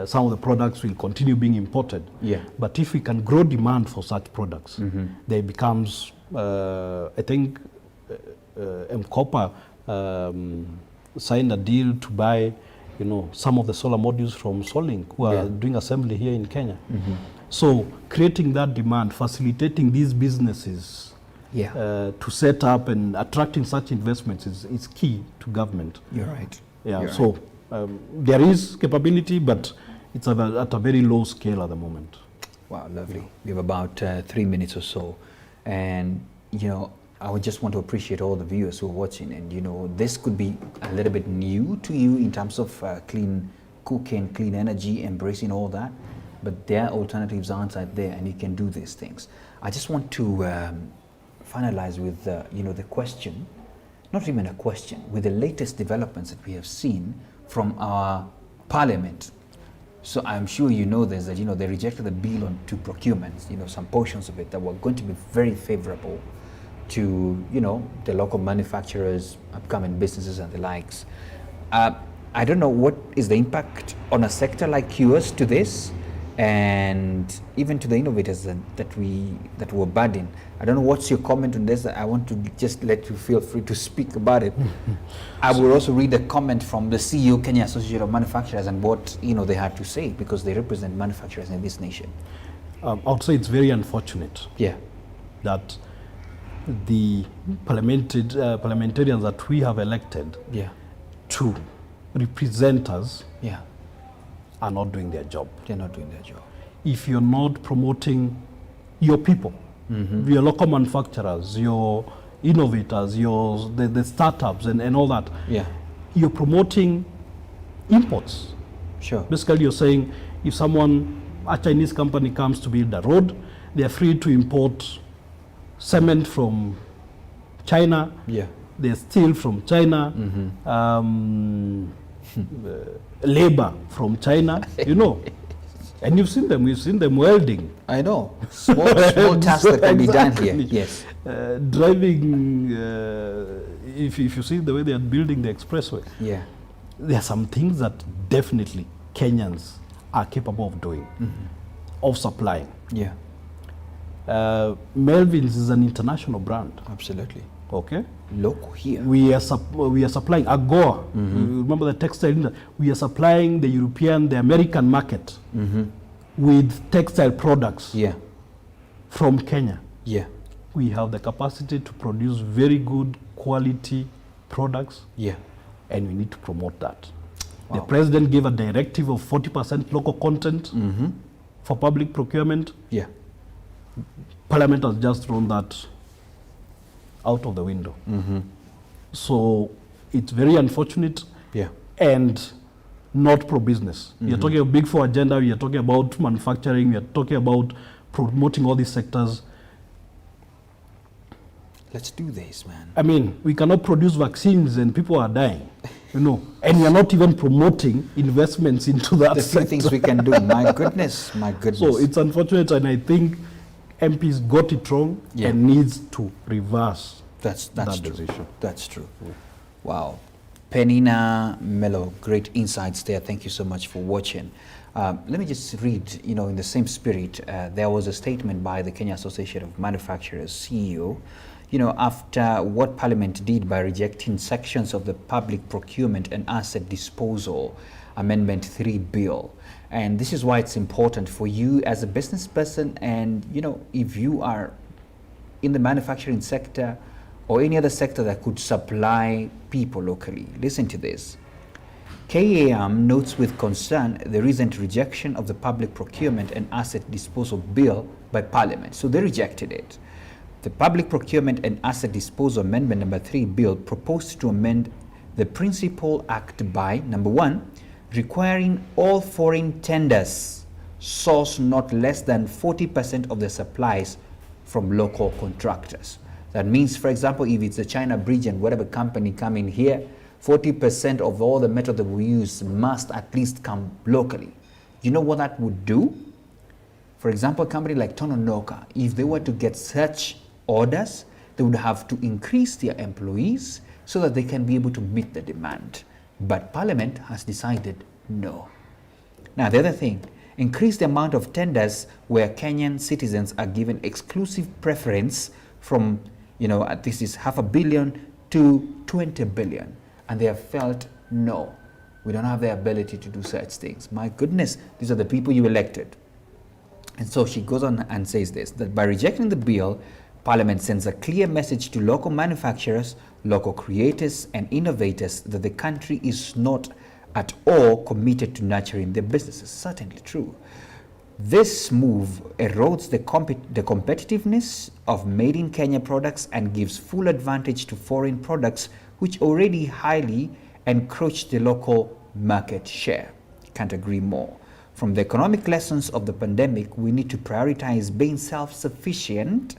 some of the products will continue being imported. Yeah. But if we can grow demand for such products, there becomes, I think, Mkopa signed a deal to buy some of the solar modules from Solink who are doing assembly here in Kenya. Mm-hmm. So creating that demand, facilitating these businesses to set up and attracting such investments is key to government. You're right. Yeah. You're so there is capability, but it's at a very low scale at the moment. Wow, lovely. We have about 3 minutes or so, and I would just want to appreciate all the viewers who are watching, and this could be a little bit new to you in terms of clean cooking, clean energy, embracing all that, but there are alternatives outside there, and you can do these things. I just want to finalize with the question, not even a question, with the latest developments that we have seen from our parliament. So I'm sure you know this, that they rejected the bill on to procurements, some portions of it that were going to be very favorable to the local manufacturers, upcoming businesses and the likes. I don't know what is the impact on a sector like yours to this, and even to the innovators that were budding. I don't know what's your comment on this. I want to just let you feel free to speak about it. I will also read a comment from the CEO Kenya Association of Manufacturers and what they had to say, because they represent manufacturers in this nation. I would say it's very unfortunate that the parliamentarians that we have elected to represent us are not doing their job. They're not doing their job. If you're not promoting your people, your local manufacturers, your innovators, the startups and all that, you're promoting imports. Sure. Basically, you're saying if a Chinese company comes to build a road, they're free to import cement from China, there's steel from China, labor from China, and we've seen them welding. I know, small tasks that can be done here. Yes. Driving, if you see the way they are building the expressway, there are some things that definitely Kenyans are capable of doing, of supplying. Melvin's is an international brand. Absolutely. Okay. Local here. We are supplying AGOA. Remember the textile industry? We are supplying the European, the American market with textile products from Kenya. We have the capacity to produce very good quality products. And we need to promote that. The president gave a directive of 40% local content for public procurement. Parliament has just thrown that out of the window. So it's very unfortunate and not pro-business. You're talking about Big Four agenda, you're talking about manufacturing, you're talking about promoting all these sectors. Let's do this, man. I mean, we cannot produce vaccines and people are dying, and we are not even promoting investments into that There's few things we can do. My goodness. So it's unfortunate, and I think MPs got it wrong and needs to reverse that true. Decision. That's true. Wow. Penina Mello, great insights there. Thank you so much for watching. Let me just read, in the same spirit, there was a statement by the Kenya Association of Manufacturers CEO, after what Parliament did by rejecting sections of the Public Procurement and Asset Disposal Amendment 3 bill. And this is why it's important for you as a business person, and if you are in the manufacturing sector or any other sector that could supply people locally. Listen to this. KAM notes with concern the recent rejection of the Public Procurement and Asset Disposal Bill by Parliament. So they rejected it. The Public Procurement and Asset Disposal Amendment number 3 bill proposed to amend the Principal Act by, number 1, requiring all foreign tenders source not less than 40% of the supplies from local contractors. That means, for example, if it's a China Bridge and whatever company coming here, 40% of all the metal that we use must at least come locally. You know what that would do? For example, a company like Tononoka, if they were to get such orders, they would have to increase their employees so that they can be able to meet the demand. But Parliament has decided no. Now, the other thing, increase the amount of tenders where Kenyan citizens are given exclusive preference from, this is $500 million to 20 billion. And they have felt no. We don't have the ability to do such things. My goodness, these are the people you elected. And so she goes on and says this, that by rejecting the bill, Parliament sends a clear message to local manufacturers, local creators and innovators that the country is not at all committed to nurturing their businesses. Certainly true. This move erodes the competitiveness of made in Kenya products and gives full advantage to foreign products which already highly encroach the local market share. Can't agree more. From the economic lessons of the pandemic, we need to prioritize being self-sufficient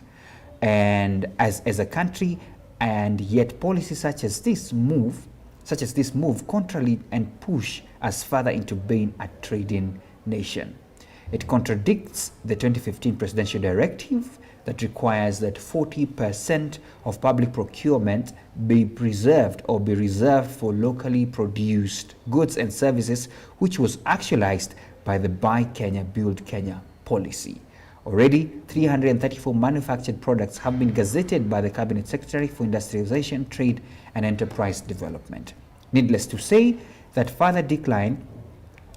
and as a country, and yet policies such as this move contrary and push us further into being a trading nation. It contradicts the 2015 presidential directive that requires that 40% of public procurement be preserved or be reserved for locally produced goods and services, which was actualized by the Buy Kenya, Build Kenya policy. Already, 334 manufactured products have been gazetted by the Cabinet Secretary for Industrialization, Trade and Enterprise Development. Needless to say, that further decline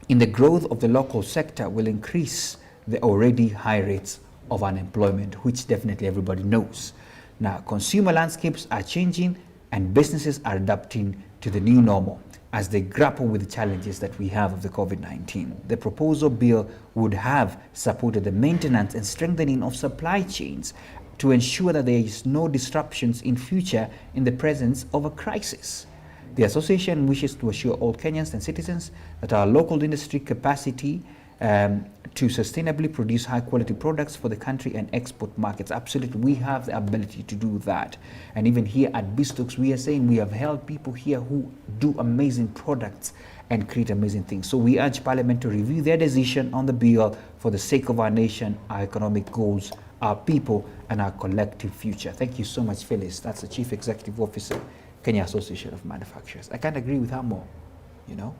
in the growth of the local sector will increase the already high rates of unemployment, which definitely everybody knows. Now, consumer landscapes are changing and businesses are adapting to the new normal as they grapple with the challenges that we have of the COVID-19. The proposal bill would have supported the maintenance and strengthening of supply chains to ensure that there is no disruptions in future in the presence of a crisis. The association wishes to assure all Kenyans and citizens that our local industry capacity to sustainably produce high quality products for the country and export markets. Absolutely, we have the ability to do that. And even here at Bistocks, we are saying we have held people here who do amazing products and create amazing things. So we urge Parliament to review their decision on the bill for the sake of our nation, our economic goals, our people, and our collective future. Thank you so much, Phyllis. That's the Chief Executive Officer, Kenya Association of Manufacturers. I can't agree with her more, you know.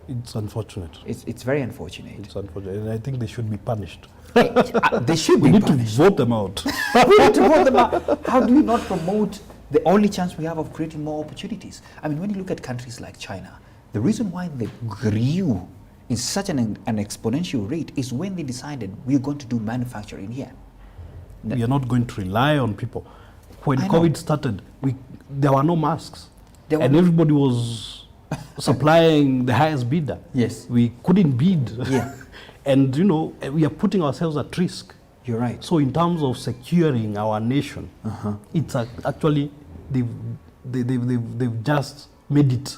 It's unfortunate. It's very unfortunate. It's unfortunate, and I think they should be punished. They should We be need punished. to vote them out. We need to vote them out. How do we not promote the only chance we have of creating more opportunities? I mean, when you look at countries like China, the reason why they grew in such an exponential rate is when they decided we're going to do manufacturing here. We are not going to rely on people. When I know. COVID started, there were no masks, There were and no- everybody was supplying the highest bidder. Yes. We couldn't bid. Yeah. And we are putting ourselves at risk. You're right. So in terms of securing our nation, it's actually they've just made it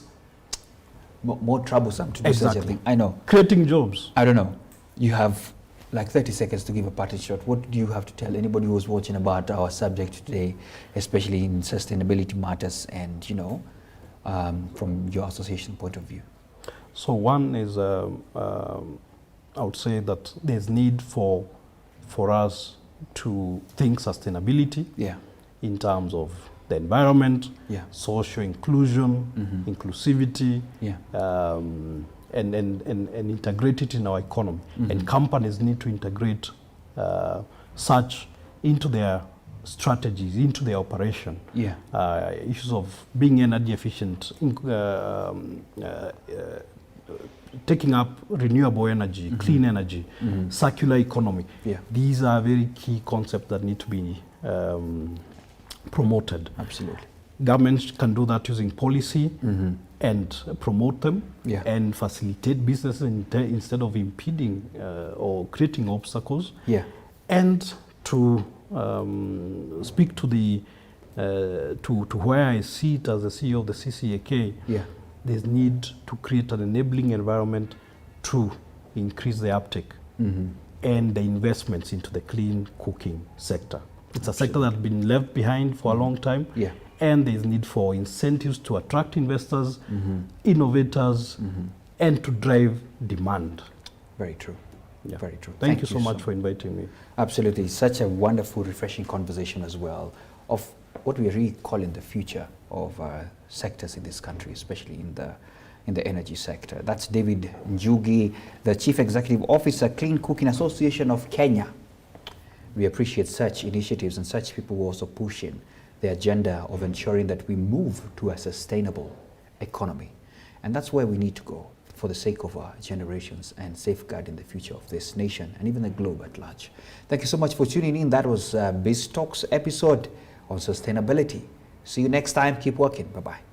More troublesome to do such a Exactly. thing. I know. creating jobs. I don't know. You have like 30 seconds to give a parting shot. What do you have to tell anybody who's watching about our subject today, especially in sustainability matters and, from your association point of view? So one is, I would say that there's need for us to think sustainability Yeah. in terms of the environment, Yeah. social inclusion, inclusivity, Yeah. and integrate it in our economy. And companies need to integrate such into their strategies, into their operation. Yeah. Issues of being energy efficient, taking up renewable energy, clean energy, circular economy. Yeah. These are very key concepts that need to be promoted. Absolutely. Governments can do that using policy and promote them Yeah. and facilitate businesses instead of impeding or creating obstacles. Yeah. And to speak to the to where I see it as the CEO of the CCAK, Yeah. there's need to create an enabling environment to increase the uptake and the investments into the clean cooking sector. It's a sector that's been left behind for a long time. Yeah. And there's need for incentives to attract investors, innovators, and to drive demand. Very true. Yeah. Very true. Thank you so much for inviting me. Absolutely. Such a wonderful, refreshing conversation as well of what we really call in the future of sectors in this country, especially in the energy sector. That's David Ngugi, the Chief Executive Officer, Clean Cooking Association of Kenya. We appreciate such initiatives and such people who are also pushing the agenda of ensuring that we move to a sustainable economy. And that's where we need to go. for the sake of our generations and safeguarding the future of this nation and even the globe at large. Thank you so much for tuning in. That was Biz Talks episode on sustainability. See you next time. Keep working. Bye-bye.